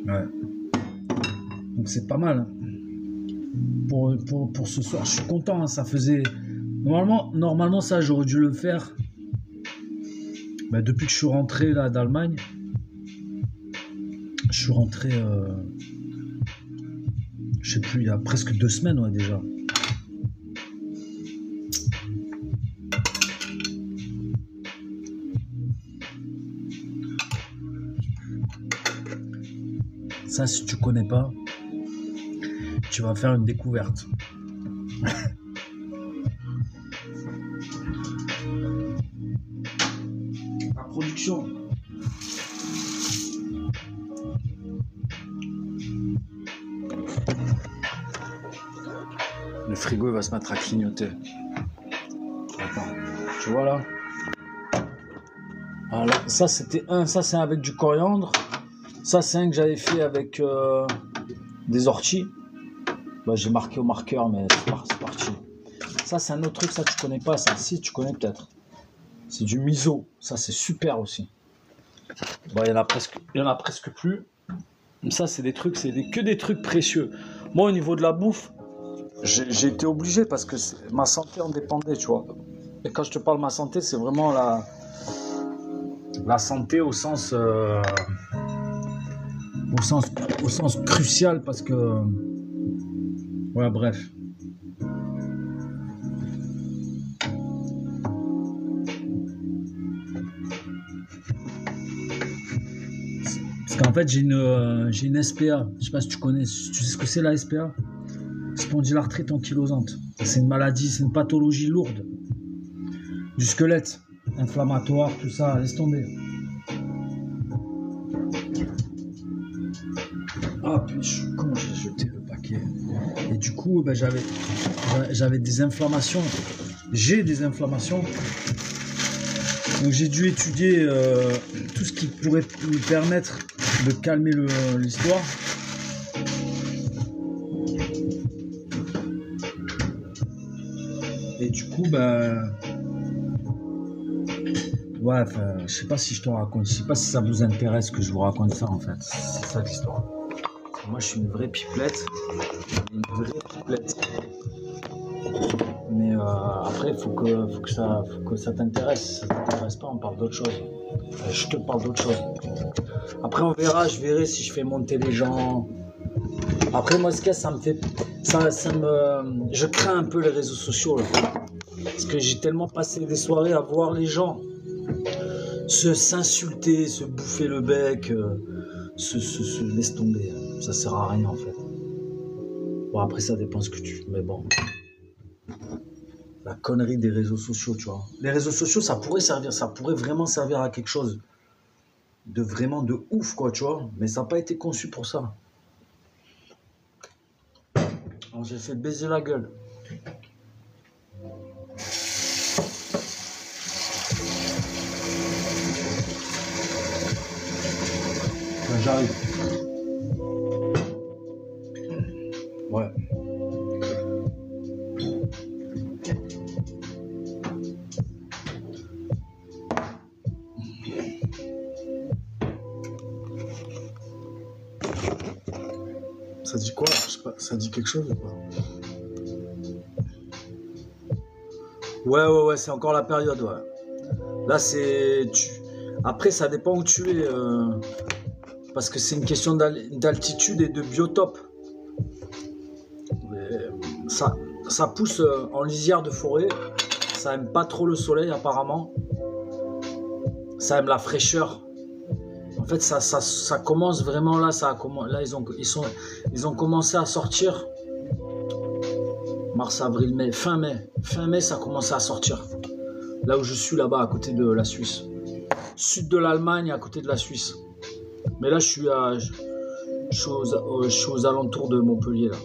Ouais. Donc c'est pas mal. Hein. Pour ce soir, je suis content. Hein. Ça faisait... Normalement, ça, j'aurais dû le faire. Bah, depuis que je suis rentré là d'Allemagne, je suis rentré Je sais plus, il y a presque 2 semaines, ouais, déjà. Ça, si tu connais pas, tu vas faire une découverte. La production. Le frigo, il va se mettre à clignoter. Attends, tu vois là? Alors, ça, c'était un. Ça, c'est avec du coriandre. Ça, c'est un que j'avais fait avec des orties. Bah, j'ai marqué au marqueur, mais c'est parti. Ça, c'est un autre truc, ça, tu connais pas. Ça, si, tu connais peut-être. C'est du miso. Ça, c'est super aussi. Bon, il y en a presque plus. Ça, c'est des trucs, que des trucs précieux. Moi, au niveau de la bouffe, j'ai été obligé parce que ma santé en dépendait, tu vois. Et quand je te parle de ma santé, c'est vraiment la santé au sens crucial parce que... Ouais, bref. Parce qu'en fait, j'ai une SPA. Je sais pas si tu connais. Tu sais ce que c'est la SPA? Spondylarthrite ankylosante. C'est une maladie, c'est une pathologie lourde. Du squelette. Inflammatoire, tout ça. Laisse tomber. Ah, puis comment j'ai jeté le paquet. Et du coup, ben, j'avais des inflammations. J'ai des inflammations. Donc j'ai dû étudier tout ce qui pourrait me permettre de calmer l'histoire. Et du coup, ben... Ouais, enfin, je sais pas si je te raconte, je sais pas si ça vous intéresse que je vous raconte ça en fait. C'est ça l'histoire. Moi je suis une vraie pipelette. Mais après, il faut que ça t'intéresse. Si ça t'intéresse pas, on parle d'autre chose. Je te parle d'autre chose. Après, on verra, je verrai si je fais monter les gens. Après, moi, ce que ça me fait... je crains un peu les réseaux sociaux, là. Parce que j'ai tellement passé des soirées à voir les gens s'insulter, se bouffer le bec, se laisse tomber. Ça sert à rien, en fait. Bon, après, ça dépend ce que tu... Mais bon... La connerie des réseaux sociaux, tu vois. Les réseaux sociaux, ça pourrait vraiment servir à quelque chose de vraiment de ouf, quoi, tu vois. Mais ça n'a pas été conçu pour ça. Alors, j'ai fait baiser la gueule. Là, j'arrive. Ouais. Ça dit quoi? Je sais pas, ça dit quelque chose ou pas? Ouais, c'est encore la période, ouais. Là, après, ça dépend où tu es. Parce que c'est une question d'altitude et de biotope. Ça pousse en lisière de forêt. Ça aime pas trop le soleil, apparemment. Ça aime la fraîcheur. En fait, ça commence vraiment là. Là, ils ont commencé à sortir. Mars, avril, mai. Fin mai, ça a commencé à sortir. Là où je suis, là-bas, à côté de la Suisse. Sud de l'Allemagne, à côté de la Suisse. Mais là, je suis aux alentours de Montpellier, là.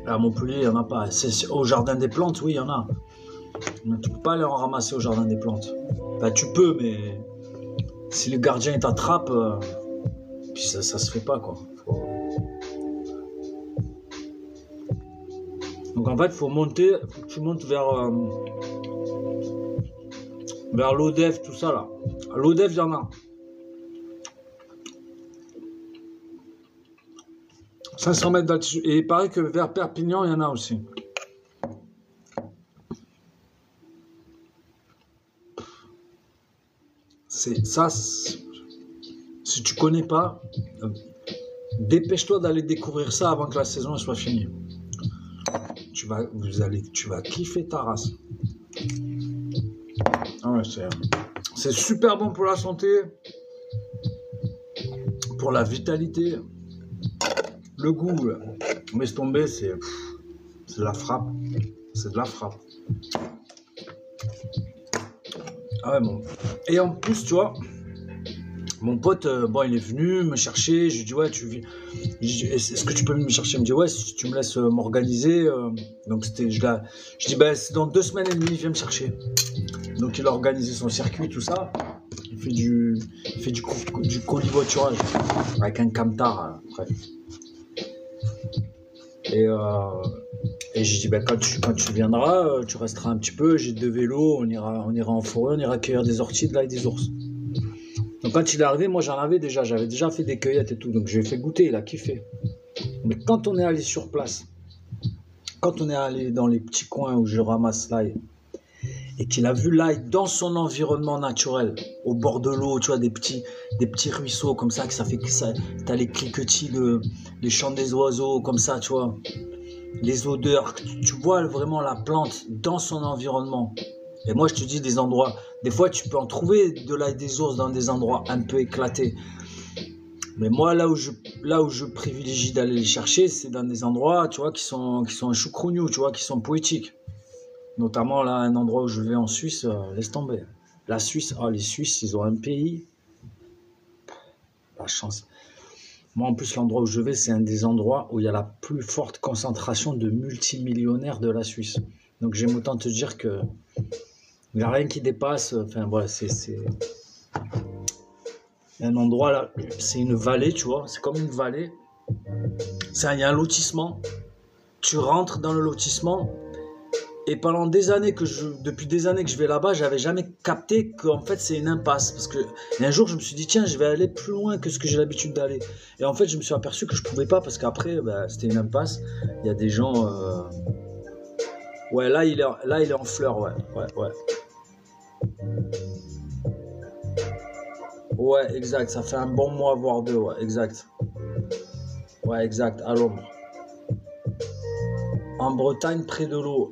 À Montpellier, il n'y en a pas. Au Jardin des Plantes, oui, il y en a. Mais tu ne peux pas aller en ramasser au Jardin des Plantes. Enfin, tu peux, mais si le gardien t'attrape, puis ça se fait pas, quoi. Donc en fait, faut que tu montes vers l'Odef, tout ça là. À l'Odef, il y en a. 500 mètres d'altitude. Et il paraît que vers Perpignan, il y en a aussi. C'est ça. Si tu connais pas, Dépêche-toi d'aller découvrir ça avant que la saison soit finie. Tu vas kiffer ta race. Ah ouais, c'est super bon pour la santé, pour la vitalité. Le goût, laisse tomber, c'est de la frappe. C'est de la frappe. Ah ouais, bon. Et en plus, tu vois, mon pote, bon, il est venu me chercher. Je lui dis, ouais, tu viens. Est-ce que tu peux venir me chercher? Il me dit, ouais, si tu me laisses m'organiser. Donc, je dis, ben, c'est dans 2 semaines et demie, viens me chercher. Donc, il a organisé son circuit, tout ça. Il fait du covoiturage avec un camtar, bref. Et j'ai dit, ben, quand tu viendras, tu resteras un petit peu, j'ai 2 vélos, on ira en forêt, on ira cueillir des orties, de l'ail, des ours. Donc quand il est arrivé, moi j'en avais déjà, j'avais déjà fait des cueillettes et tout, donc je lui ai fait goûter, il a kiffé. Mais quand on est allé sur place, quand on est allé dans les petits coins où je ramasse l'ail, et qu'il a vu l'ail dans son environnement naturel, au bord de l'eau, tu vois, des petits ruisseaux comme ça, que ça fait que ça, t'as les cliquetis, les chants des oiseaux, comme ça, tu vois, les odeurs, tu vois vraiment la plante dans son environnement. Et moi, je te dis des endroits, des fois, tu peux en trouver de l'ail des ours dans des endroits un peu éclatés. Mais moi, là où je privilégie d'aller les chercher, c'est dans des endroits, tu vois, qui sont un choucrougnou, tu vois, qui sont poétiques. Notamment là, un endroit où je vais en Suisse, laisse tomber. La Suisse, les Suisses, ils ont un pays. La chance. Moi, en plus, l'endroit où je vais, c'est un des endroits où il y a la plus forte concentration de multimillionnaires de la Suisse. Donc, j'aime autant te dire que il n'y a rien qui dépasse. Enfin, voilà, c'est un endroit là, c'est une vallée, tu vois. C'est comme une vallée. Il y a un lotissement. Tu rentres dans le lotissement. Et pendant des années depuis des années que je vais là-bas, j'avais jamais capté qu'en fait c'est une impasse. Parce que un jour je me suis dit tiens, je vais aller plus loin que ce que j'ai l'habitude d'aller. Et en fait je me suis aperçu que je pouvais pas parce qu'après c'était une impasse. Il y a des gens. Ouais, là il est en fleurs, ouais. Ouais, exact. Ça fait un bon mois voire 2, ouais, exact. Ouais, exact. À l'ombre. En Bretagne, près de l'eau,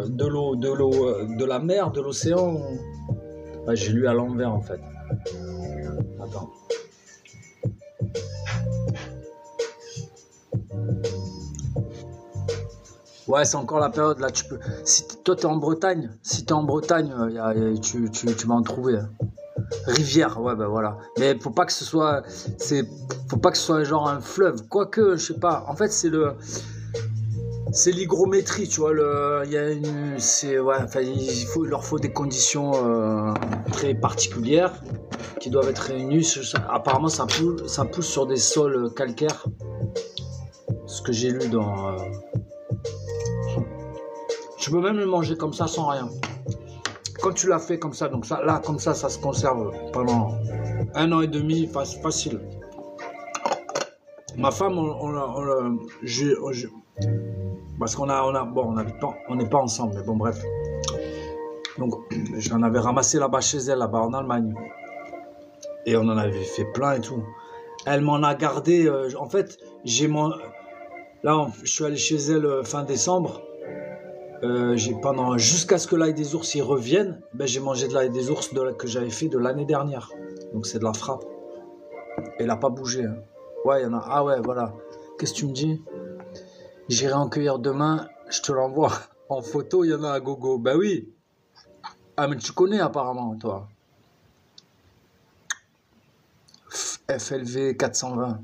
de la mer, de l'océan. Ouais, j'ai lu à l'envers en fait. Attends. Ouais, c'est encore la période là. Tu peux. Si toi t'es en Bretagne, tu vas en trouver. Rivière, ouais, ben voilà. Mais faut pas que ce soit, genre un fleuve. Quoique, je sais pas. En fait, c'est l'hygrométrie, tu vois. Il leur faut des conditions très particulières qui doivent être réunies. Apparemment, ça pousse sur des sols calcaires. Ce que j'ai lu dans. Tu peux même le manger comme ça sans rien. Quand tu l'as fait comme ça, donc ça, là, comme ça se conserve pendant 1 an et demi, facile. Ma femme, parce qu'on n'est pas ensemble, mais bon, bref. Donc, j'en avais ramassé là-bas chez elle, là-bas en Allemagne. Et on en avait fait plein et tout. Elle m'en a gardé, en fait, là, je suis allé chez elle fin décembre. Jusqu'à ce que l'ail des ours y revienne, j'ai mangé de l'ail des ours que j'avais fait de l'année dernière. Donc c'est de la frappe. Elle n'a pas bougé. Hein. Ouais, il y en a. Ah ouais, voilà. Qu'est-ce que tu me dis? J'irai en cueillir demain, je te l'envoie. En photo, il y en a à gogo. Ben oui. Ah, mais tu connais apparemment, toi. FLV 420.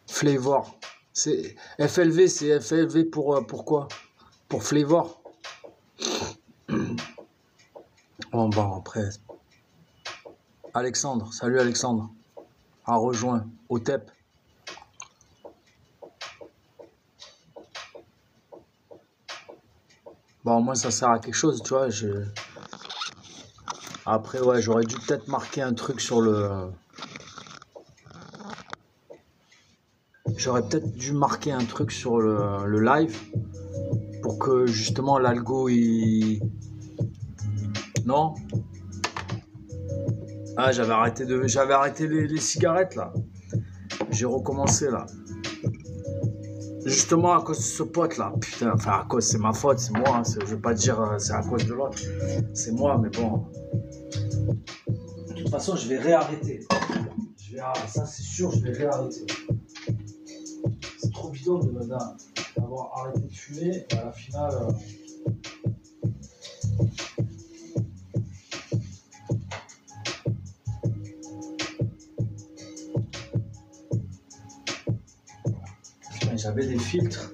Flavor. FLV, c'est FLV pourquoi? Pour Flavor. Bon, après. Alexandre, salut Alexandre. A rejoint OTEP. Bon, au moins ça sert à quelque chose, tu vois. Après, ouais, j'aurais dû peut-être marquer un truc sur le. J'aurais peut-être dû marquer un truc sur le live pour que justement l'algo il. Non? Ah, j'avais arrêté les cigarettes là. j'ai recommencé là. Justement à cause de ce pote là. Putain, enfin à cause, c'est ma faute, c'est moi. Hein, je veux pas dire c'est à cause de l'autre. C'est moi, mais bon. De toute façon, je vais réarrêter. Ça, c'est sûr, je vais réarrêter. C'est trop bidon d'avoir arrêté de fumer et à la finale. J'avais des filtres.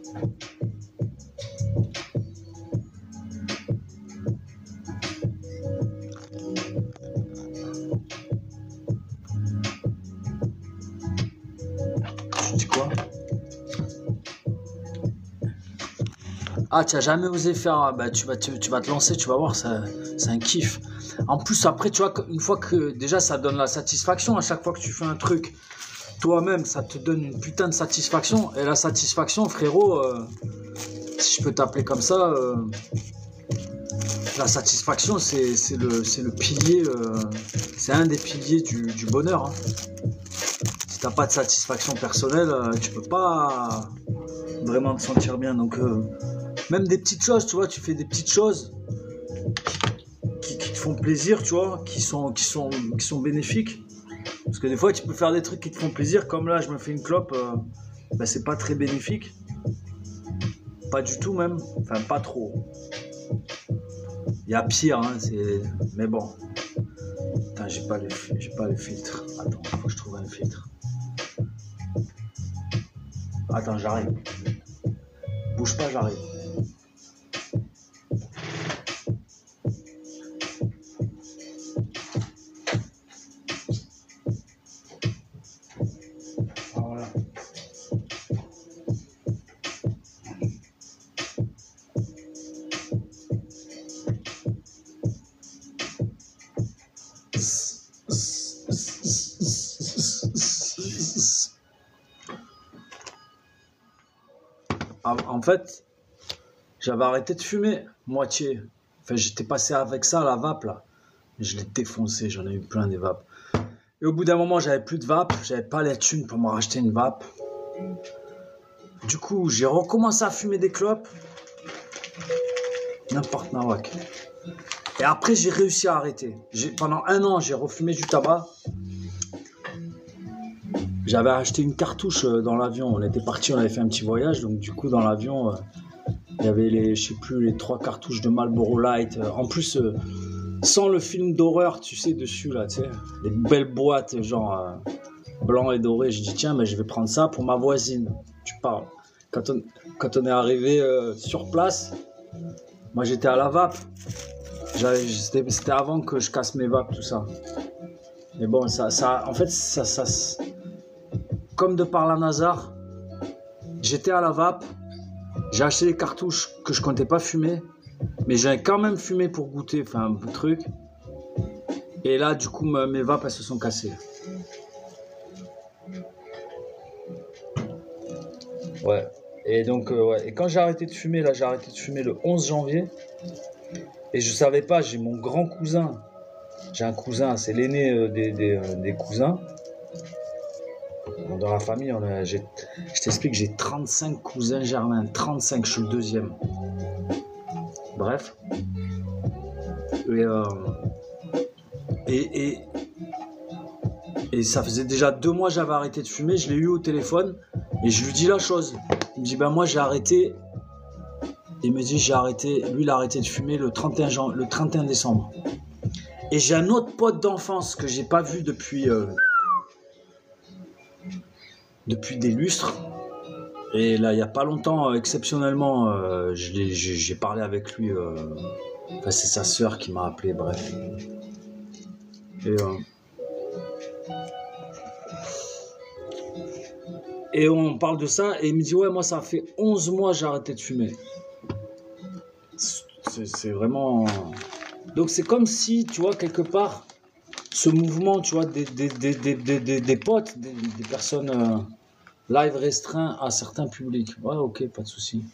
Tu dis quoi? Ah, tu n'as jamais osé faire. Bah, tu vas te lancer, tu vas voir, c'est un kiff. En plus, après, tu vois, une fois que déjà ça donne la satisfaction, à chaque fois que tu fais un truc toi-même, ça te donne une putain de satisfaction. Et la satisfaction, frérot, si je peux t'appeler comme ça, la satisfaction, c'est le pilier, c'est un des piliers du bonheur. Hein. Si t'as pas de satisfaction personnelle, tu peux pas vraiment te sentir bien. Donc, même des petites choses, tu vois, tu fais des petites choses qui te font plaisir, tu vois, qui sont bénéfiques. Parce que des fois, tu peux faire des trucs qui te font plaisir, comme là, je me fais une clope, bah, c'est pas très bénéfique. Pas du tout même, enfin pas trop. Il y a pire, hein, mais bon. Putain, j'ai pas le filtre. Attends, faut que je trouve un filtre. Attends, j'arrive. Bouge pas, j'arrive. En fait, j'avais arrêté de fumer, moitié. Enfin, j'étais passé avec ça à la vape, là. Je l'ai défoncé, j'en ai eu plein des vapes. Et au bout d'un moment, j'avais plus de vape, j'avais pas les thunes pour me racheter une vape. Du coup, j'ai recommencé à fumer des clopes. N'importe nawak. Et après, j'ai réussi à arrêter. Pendant 1 an, j'ai refumé du tabac. J'avais acheté une cartouche dans l'avion. On était parti, on avait fait un petit voyage. Donc du coup, dans l'avion, il y avait les 3 cartouches de Marlboro Light. En plus, sans le film d'horreur, tu sais, dessus, là, tu sais. Les belles boîtes, genre blanc et doré. J'ai dit, tiens, mais je vais prendre ça pour ma voisine. Tu parles. Quand on est arrivé sur place, moi, j'étais à la vape. C'était avant que je casse mes vapes, tout ça. Mais bon, en fait, comme de par la hasard, j'étais à la vape, j'ai acheté des cartouches que je comptais pas fumer, mais j'ai quand même fumé pour goûter, enfin un peu truc. Et là, du coup, mes vapes, elles se sont cassées. Ouais. Et donc, ouais. Et quand j'ai arrêté de fumer, là, j'ai arrêté de fumer le 11 janvier. Et je savais pas, j'ai mon grand cousin. J'ai un cousin, c'est l'aîné des cousins. Dans la famille, je t'explique, j'ai 35 cousins germains, 35, je suis le 2e. Bref. Et ça faisait déjà 2 mois que j'avais arrêté de fumer, je l'ai eu au téléphone et je lui dis la chose. Il me dit, ben moi j'ai arrêté. Il me dit, j'ai arrêté, lui il a arrêté de fumer le 31 décembre. Et j'ai un autre pote d'enfance que j'ai pas vu depuis des lustres. Et là, il n'y a pas longtemps, exceptionnellement, j'ai parlé avec lui. Enfin, c'est sa sœur qui m'a appelé, bref. Et on parle de ça, et il me dit, ouais, moi, ça fait 11 mois que j'ai arrêté de fumer. C'est vraiment... Donc, c'est comme si, tu vois, quelque part, ce mouvement, tu vois, des potes, des personnes... live restreint à certains publics. Ouais, ok, pas de souci.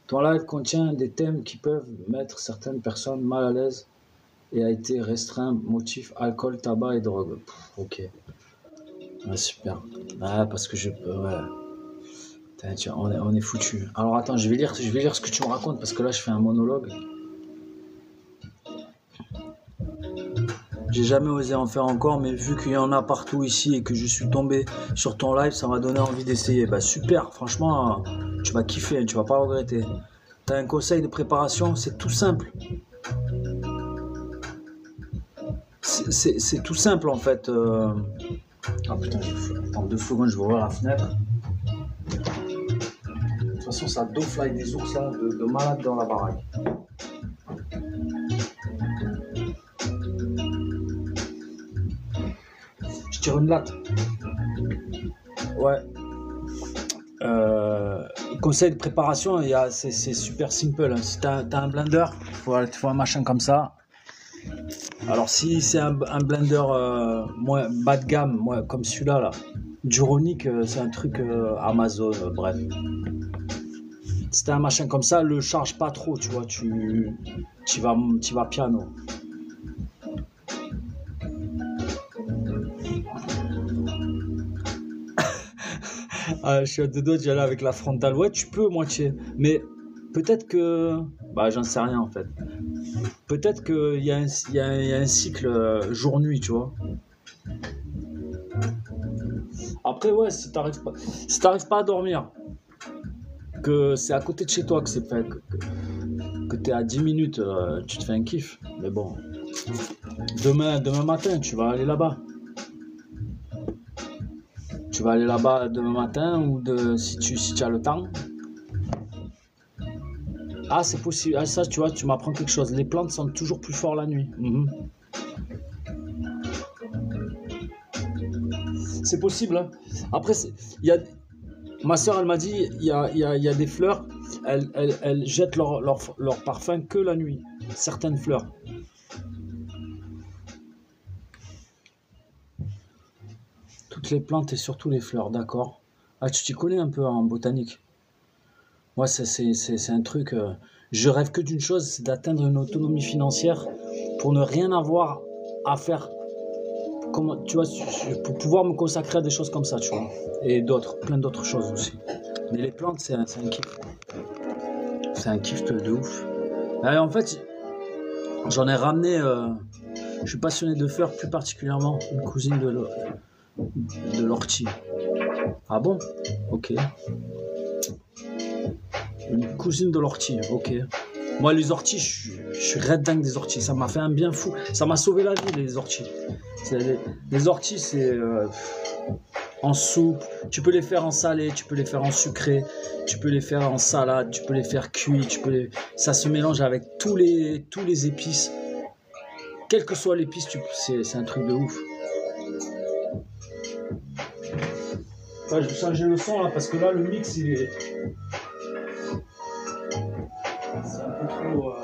Ton live contient des thèmes qui peuvent mettre certaines personnes mal à l'aise et a été restreint motif alcool, tabac et drogue. Ok. Ouais, super. Ouais, parce que je peux. Ouais. Tiens, on est foutu. Alors attends, je vais lire ce que tu me racontes parce que là je fais un monologue. J'ai jamais osé en faire encore, mais vu qu'il y en a partout ici et que je suis tombé sur ton live, ça m'a donné envie d'essayer. Bah super, franchement, tu vas kiffer, tu vas pas regretter. T'as un conseil de préparation, c'est tout simple. C'est tout simple en fait. Ah putain, attends 2 secondes, je vais ouvrir la fenêtre. De toute façon, ça do-fly des ours là, de malade dans la baraque. Je tire une latte. Ouais. Conseil de préparation, c'est super simple. Si t'as un blender, il faut un machin comme ça. Alors si c'est un blender moins bas de gamme, comme celui-là, là, Duronic, c'est un truc Amazon, bref. Si t'as un machin comme ça, le charge pas trop, tu vois, tu vas piano. Je suis à deux doigts d'y aller avec la frontale. Ouais, tu peux moitié, mais peut-être que, bah j'en sais rien en fait. Peut-être qu'il y a un cycle jour-nuit, tu vois. Après, ouais, si t'arrives pas à dormir, que c'est à côté de chez toi que c'est fait, que t'es à 10 minutes, tu te fais un kiff. Mais bon, demain matin, tu vas aller là-bas. Tu vas aller là-bas demain matin ou si tu as le temps. Ah, c'est possible. Ah, ça, tu vois, tu m'apprends quelque chose. Les plantes sont toujours plus fortes la nuit. C'est possible. Hein. Après, ma soeur, elle m'a dit, il y a des fleurs, elles jettent leur parfum que la nuit. Certaines fleurs. Toutes les plantes et surtout les fleurs, d'accord. Ah, tu t'y connais un peu en botanique. Moi, c'est un truc. Je rêve que d'une chose, c'est d'atteindre une autonomie financière pour ne rien avoir à faire. Comment, tu vois, pour pouvoir me consacrer à des choses comme ça, tu vois. Et plein d'autres choses aussi. Mais les plantes, c'est un kiff. C'est un kiff de ouf. En fait, j'en ai ramené. Je suis passionné de fleurs, plus particulièrement une cousine de l'ortie. Ah bon? Ok. Une cousine de l'ortie, ok. Moi, les orties, je suis red dingue des orties. Ça m'a fait un bien fou. Ça m'a sauvé la vie, les orties. Les orties, c'est en soupe. Tu peux les faire en salé, tu peux les faire en sucré, tu peux les faire en salade, tu peux les faire cuits. Ça se mélange avec tous les épices. Quelle que soit l'épice, c'est un truc de ouf. Ouais, je vais changer le son là parce que là, le mix, il est. C'est un peu trop.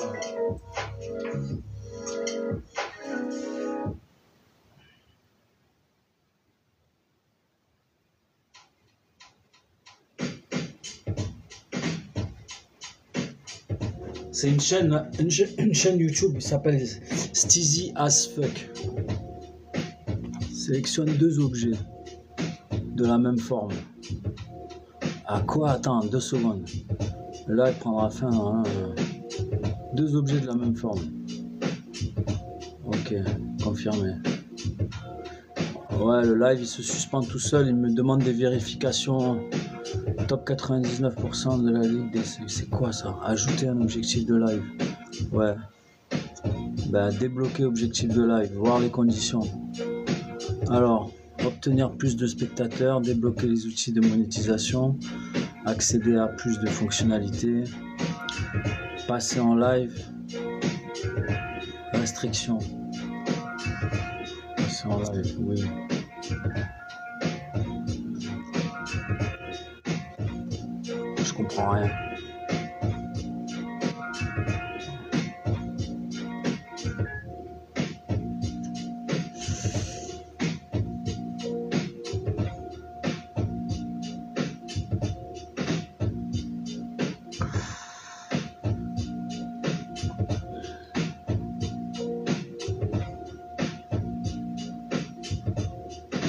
C'est une chaîne YouTube qui s'appelle Steezy as Fuck. Sélectionne 2 objets de la même forme. À quoi? Attends, 2 secondes. Là, il prendra fin. Hein, 2 objets de la même forme. Ok, confirmé. Ouais, le live il se suspend tout seul. Il me demande des vérifications. Top 99% de la ligue. C'est quoi ça? Ajouter un objectif de live. Ouais. Ben, débloquer objectif de live. Voir les conditions. Alors, obtenir plus de spectateurs. Débloquer les outils de monétisation. Accéder à plus de fonctionnalités. Passer en live. Restrictions. Passer en live, oui. Je comprends rien.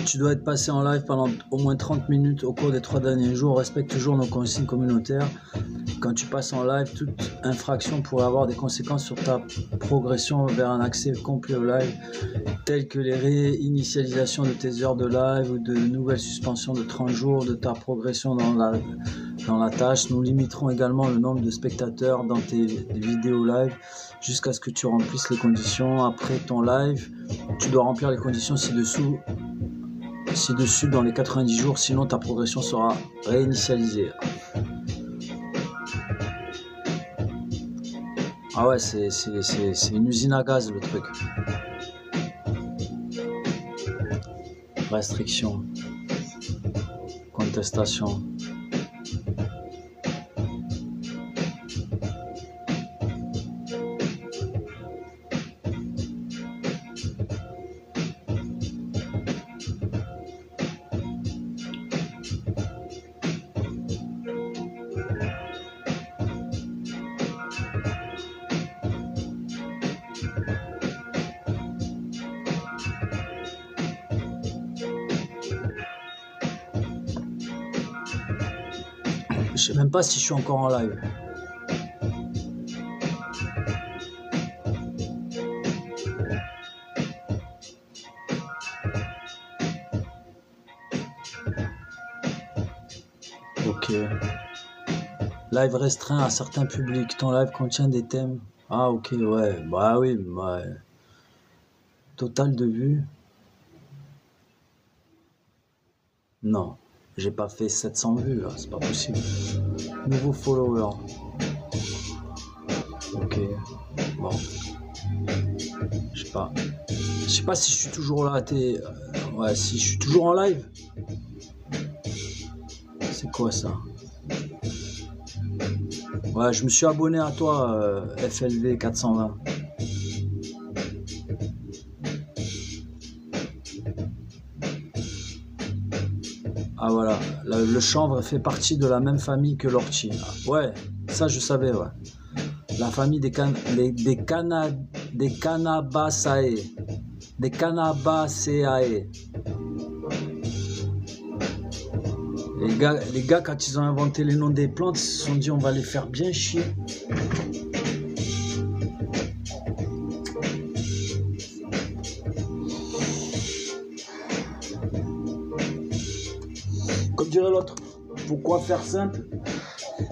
tu dois être passé en live pendant au moins 30 minutes au cours des 3 derniers jours. Respecte toujours nos consignes communautaires. Quand tu passes en live, toute infraction pourrait avoir des conséquences sur ta progression vers un accès complet au live, telles que les réinitialisations de tes heures de live ou de nouvelles suspensions de 30 jours de ta progression dans la tâche. Nous limiterons également le nombre de spectateurs dans tes vidéos live jusqu'à ce que tu remplisses les conditions. Après ton live, tu dois remplir les conditions ci-dessus dans les 90 jours, sinon ta progression sera réinitialisée. Ah ouais, c'est une usine à gaz le truc. Restriction. Contestation. Je sais même pas si je suis encore en live. Ok. Live restreint à certains publics. Ton live contient des thèmes. Ah ok, ouais. Bah oui, ouais. Total de vues. Non. J'ai pas fait 700 vues là, c'est pas possible. Nouveau follower. Ok. Bon. Je sais pas. Je sais pas si je suis toujours là. Ouais, si je suis toujours en live. C'est quoi ça? Ouais, je me suis abonné à toi, FLV 420. Ah voilà, le chanvre fait partie de la même famille que l'ortie. Ouais, ça je savais, ouais. La famille des Cannabaceae. Des Cannabaceae. Les gars, quand ils ont inventé les noms des plantes, ils se sont dit on va les faire bien chier. Comme dirait l'autre, pourquoi faire simple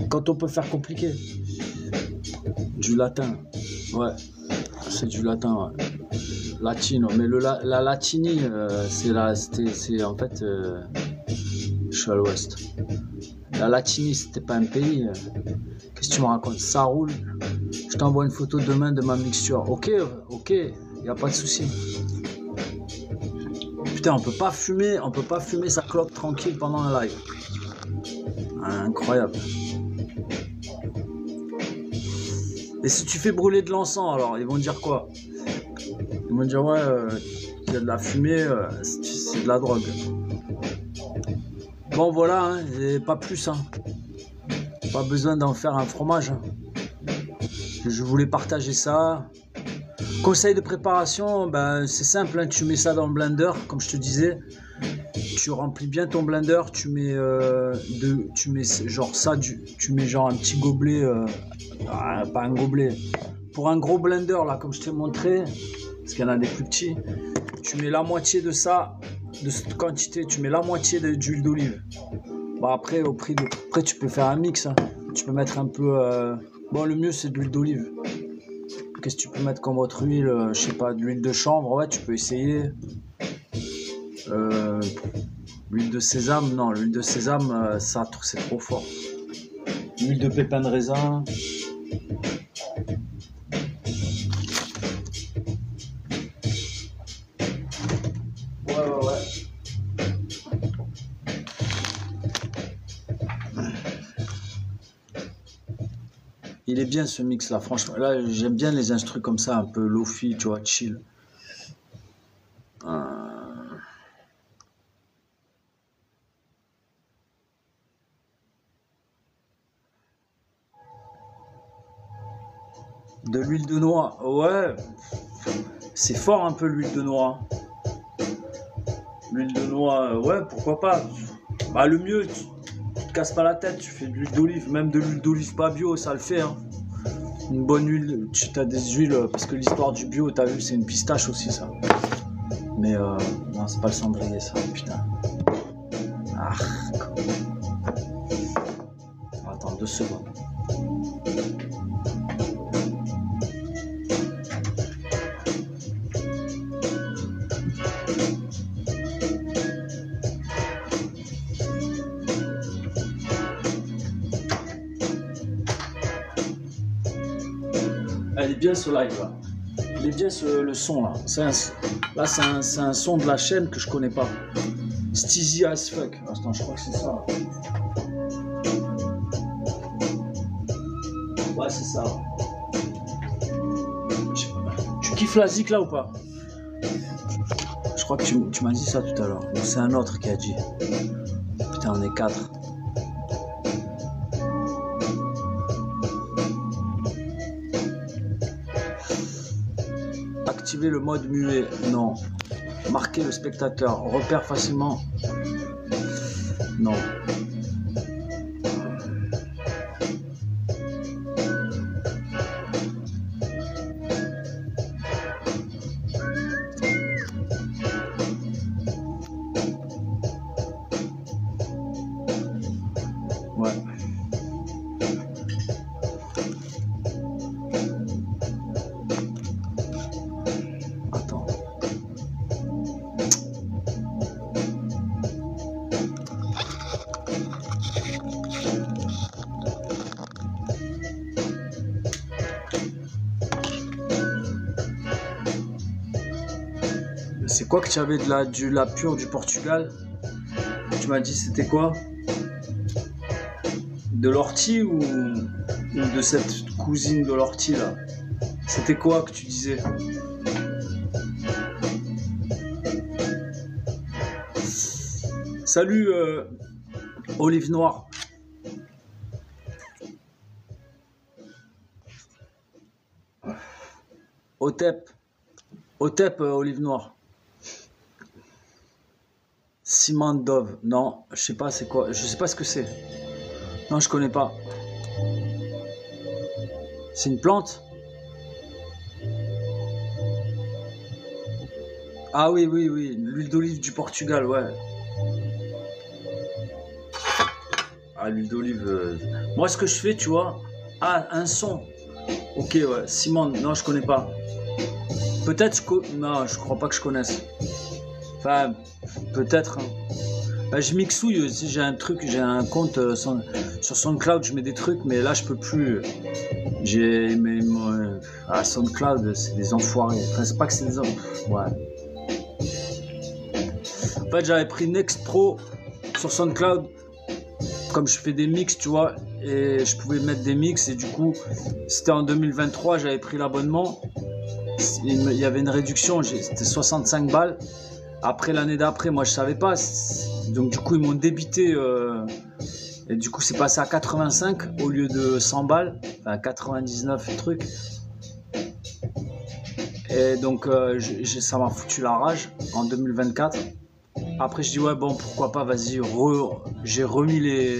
quand on peut faire compliqué? Du latin, ouais, c'est du latin, ouais. Latino, mais la Latini, c'est en fait, je suis à l'ouest. La Latini, c'était pas un pays. Qu'est-ce que tu me racontes? Ça roule. Je t'envoie une photo demain de ma mixture. Ok, y a pas de souci. Putain, on peut pas fumer sa clope tranquille pendant un live. Incroyable. Et si tu fais brûler de l'encens, alors ils vont dire quoi? Ils vont dire ouais, il y a de la fumée, c'est de la drogue. Bon voilà, hein, et pas plus, hein. Pas besoin d'en faire un fromage. Hein. Je voulais partager ça. Conseil de préparation, ben, c'est simple, hein, tu mets ça dans le blender, comme je te disais. Tu remplis bien ton blender, tu mets genre ça, tu mets genre un petit gobelet, pas un gobelet. Pour un gros blender là, comme je t'ai montré, parce qu'il y en a des plus petits, tu mets la moitié de ça, de cette quantité, tu mets la moitié d'huile d'olive. Bon après, après tu peux faire un mix, hein. Tu peux mettre un peu, bon le mieux c'est de l'huile d'olive. Qu'est-ce que tu peux mettre comme autre huile, je sais pas, de l'huile de chanvre, ouais tu peux essayer. L'huile de sésame, non, l'huile de sésame, ça c'est trop fort. L'huile de pépin de raisin. Ouais. Il est bien ce mix là, franchement. Là, j'aime bien les instrus comme ça, un peu lofi, tu vois, chill. De l'huile de noix, ouais. C'est fort un peu l'huile de noix. L'huile de noix, ouais, pourquoi pas. Bah, le mieux, tu te casses pas la tête, tu fais de l'huile d'olive, même de l'huile d'olive pas bio, ça le fait. Hein. Une bonne huile, tu as des huiles, parce que l'histoire du bio, t'as vu, c'est une pistache aussi, ça. Mais non, c'est pas le cendrier, ça, putain. Ah, attends 2 secondes. Elle est bien ce live là. Il est bien le son là. Là c'est un son de la chaîne que je connais pas. Steezy as fuck. Attends, je crois que c'est ça. Ouais, c'est ça. Tu kiffes la zik là ou pas? Je crois que tu m'as dit ça tout à l'heure. Ou c'est un autre qui a dit. Putain, on est 4. Activer le mode muet, non. Marquer le spectateur, repère facilement, non. Ouais. C'est quoi que tu avais de la pure du Portugal? Tu m'as dit c'était quoi? De l'ortie ou de cette cousine de l'ortie là? C'était quoi que tu disais? Salut Olive Noire. Otep. Otep Olive Noire. Ciment Dove, non, je sais pas c'est quoi, je sais pas ce que c'est. Non, je connais pas. C'est une plante? Ah oui, oui, oui, l'huile d'olive du Portugal, ouais. Ah, l'huile d'olive. Moi, ce que je fais, tu vois. Ah, un son. Ok, ouais, ciment, non, je connais pas. Peut-être, non, je crois pas que je connaisse. Enfin, peut-être. Hein. Bah, je mixouille aussi, j'ai un truc, j'ai un compte sur SoundCloud, je mets des trucs, mais là je peux plus. J'ai SoundCloud, c'est des enfoirés. Enfin, c'est pas que c'est des enfoirés. Ouais. En fait, j'avais pris Next Pro sur SoundCloud, comme je fais des mix, tu vois, et je pouvais mettre des mix, et du coup, c'était en 2023, j'avais pris l'abonnement. Il y avait une réduction, c'était 65 balles. Après l'année d'après, moi je savais pas, donc du coup ils m'ont débité et du coup c'est passé à 85 au lieu de 100 balles, enfin 99 trucs. Et donc ça m'a foutu la rage en 2024. Après je dis ouais bon pourquoi pas, vas-y, j'ai remis les,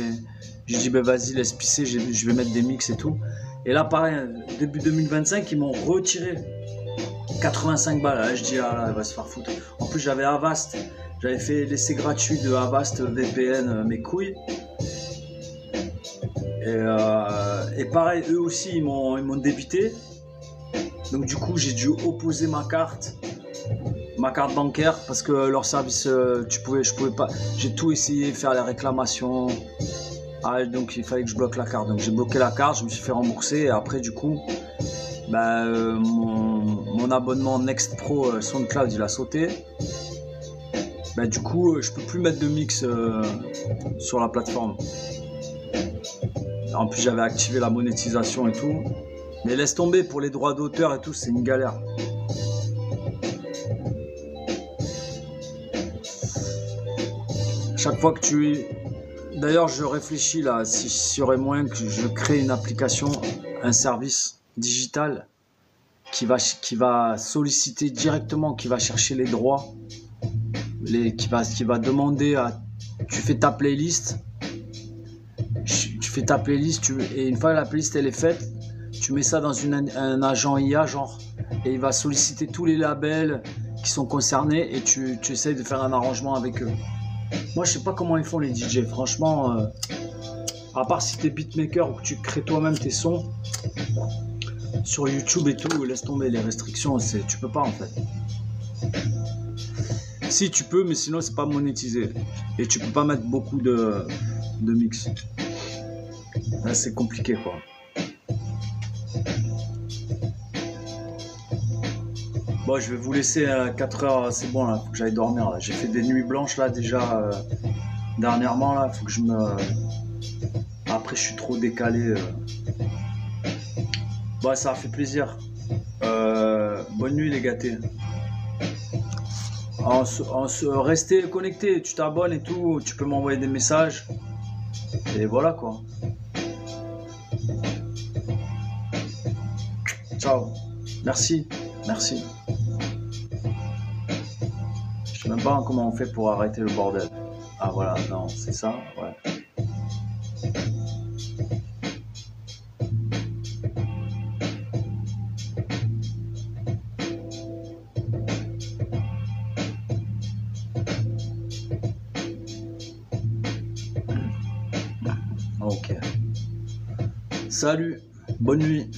j'ai dit ben vas-y laisse pisser, je vais mettre des mix et tout. Et là pareil, début 2025 ils m'ont retiré 85 balles, là, je dis ah là, elle va se faire foutre. En plus j'avais Avast, j'avais fait l'essai gratuit de Avast VPN, mes couilles. Et pareil, eux aussi ils m'ont débité. Donc du coup j'ai dû opposer ma carte bancaire parce que leur service, je pouvais pas. J'ai tout essayé, faire les réclamations. Ah, donc il fallait que je bloque la carte. Donc j'ai bloqué la carte, je me suis fait rembourser et après du coup. Bah, mon abonnement Next Pro SoundCloud il a sauté. Bah, du coup je peux plus mettre de mix sur la plateforme. En plus j'avais activé la monétisation et tout. Mais laisse tomber, pour les droits d'auteur et tout c'est une galère. Chaque fois que tu... D'ailleurs je réfléchis là, s'il y aurait moyen que je crée une application, un service digital qui va solliciter directement, qui va chercher les droits qui va demander à... Tu fais ta playlist, et une fois que la playlist elle est faite, tu mets ça dans un agent IA genre, et il va solliciter tous les labels qui sont concernés et tu essayes de faire un arrangement avec eux. Moi je sais pas comment ils font les DJ, franchement, à part si t'es beatmaker ou que tu crées toi-même tes sons sur YouTube et tout, laisse tomber les restrictions, tu peux pas en fait. Si tu peux, mais sinon c'est pas monétisé et tu peux pas mettre beaucoup de mix. Là c'est compliqué quoi. Bon, je vais vous laisser à 4 heures, c'est bon là, faut que j'aille dormir là. J'ai fait des nuits blanches là déjà dernièrement là, faut que je me... Après je suis trop décalé. Bon, ça a fait plaisir. Bonne nuit les gâtés. Restez connectés, tu t'abonnes et tout, tu peux m'envoyer des messages. Et voilà quoi. Ciao. Merci. Merci. Je sais même pas comment on fait pour arrêter le bordel. Ah voilà, non, c'est ça, ouais. Ok. Salut, bonne nuit.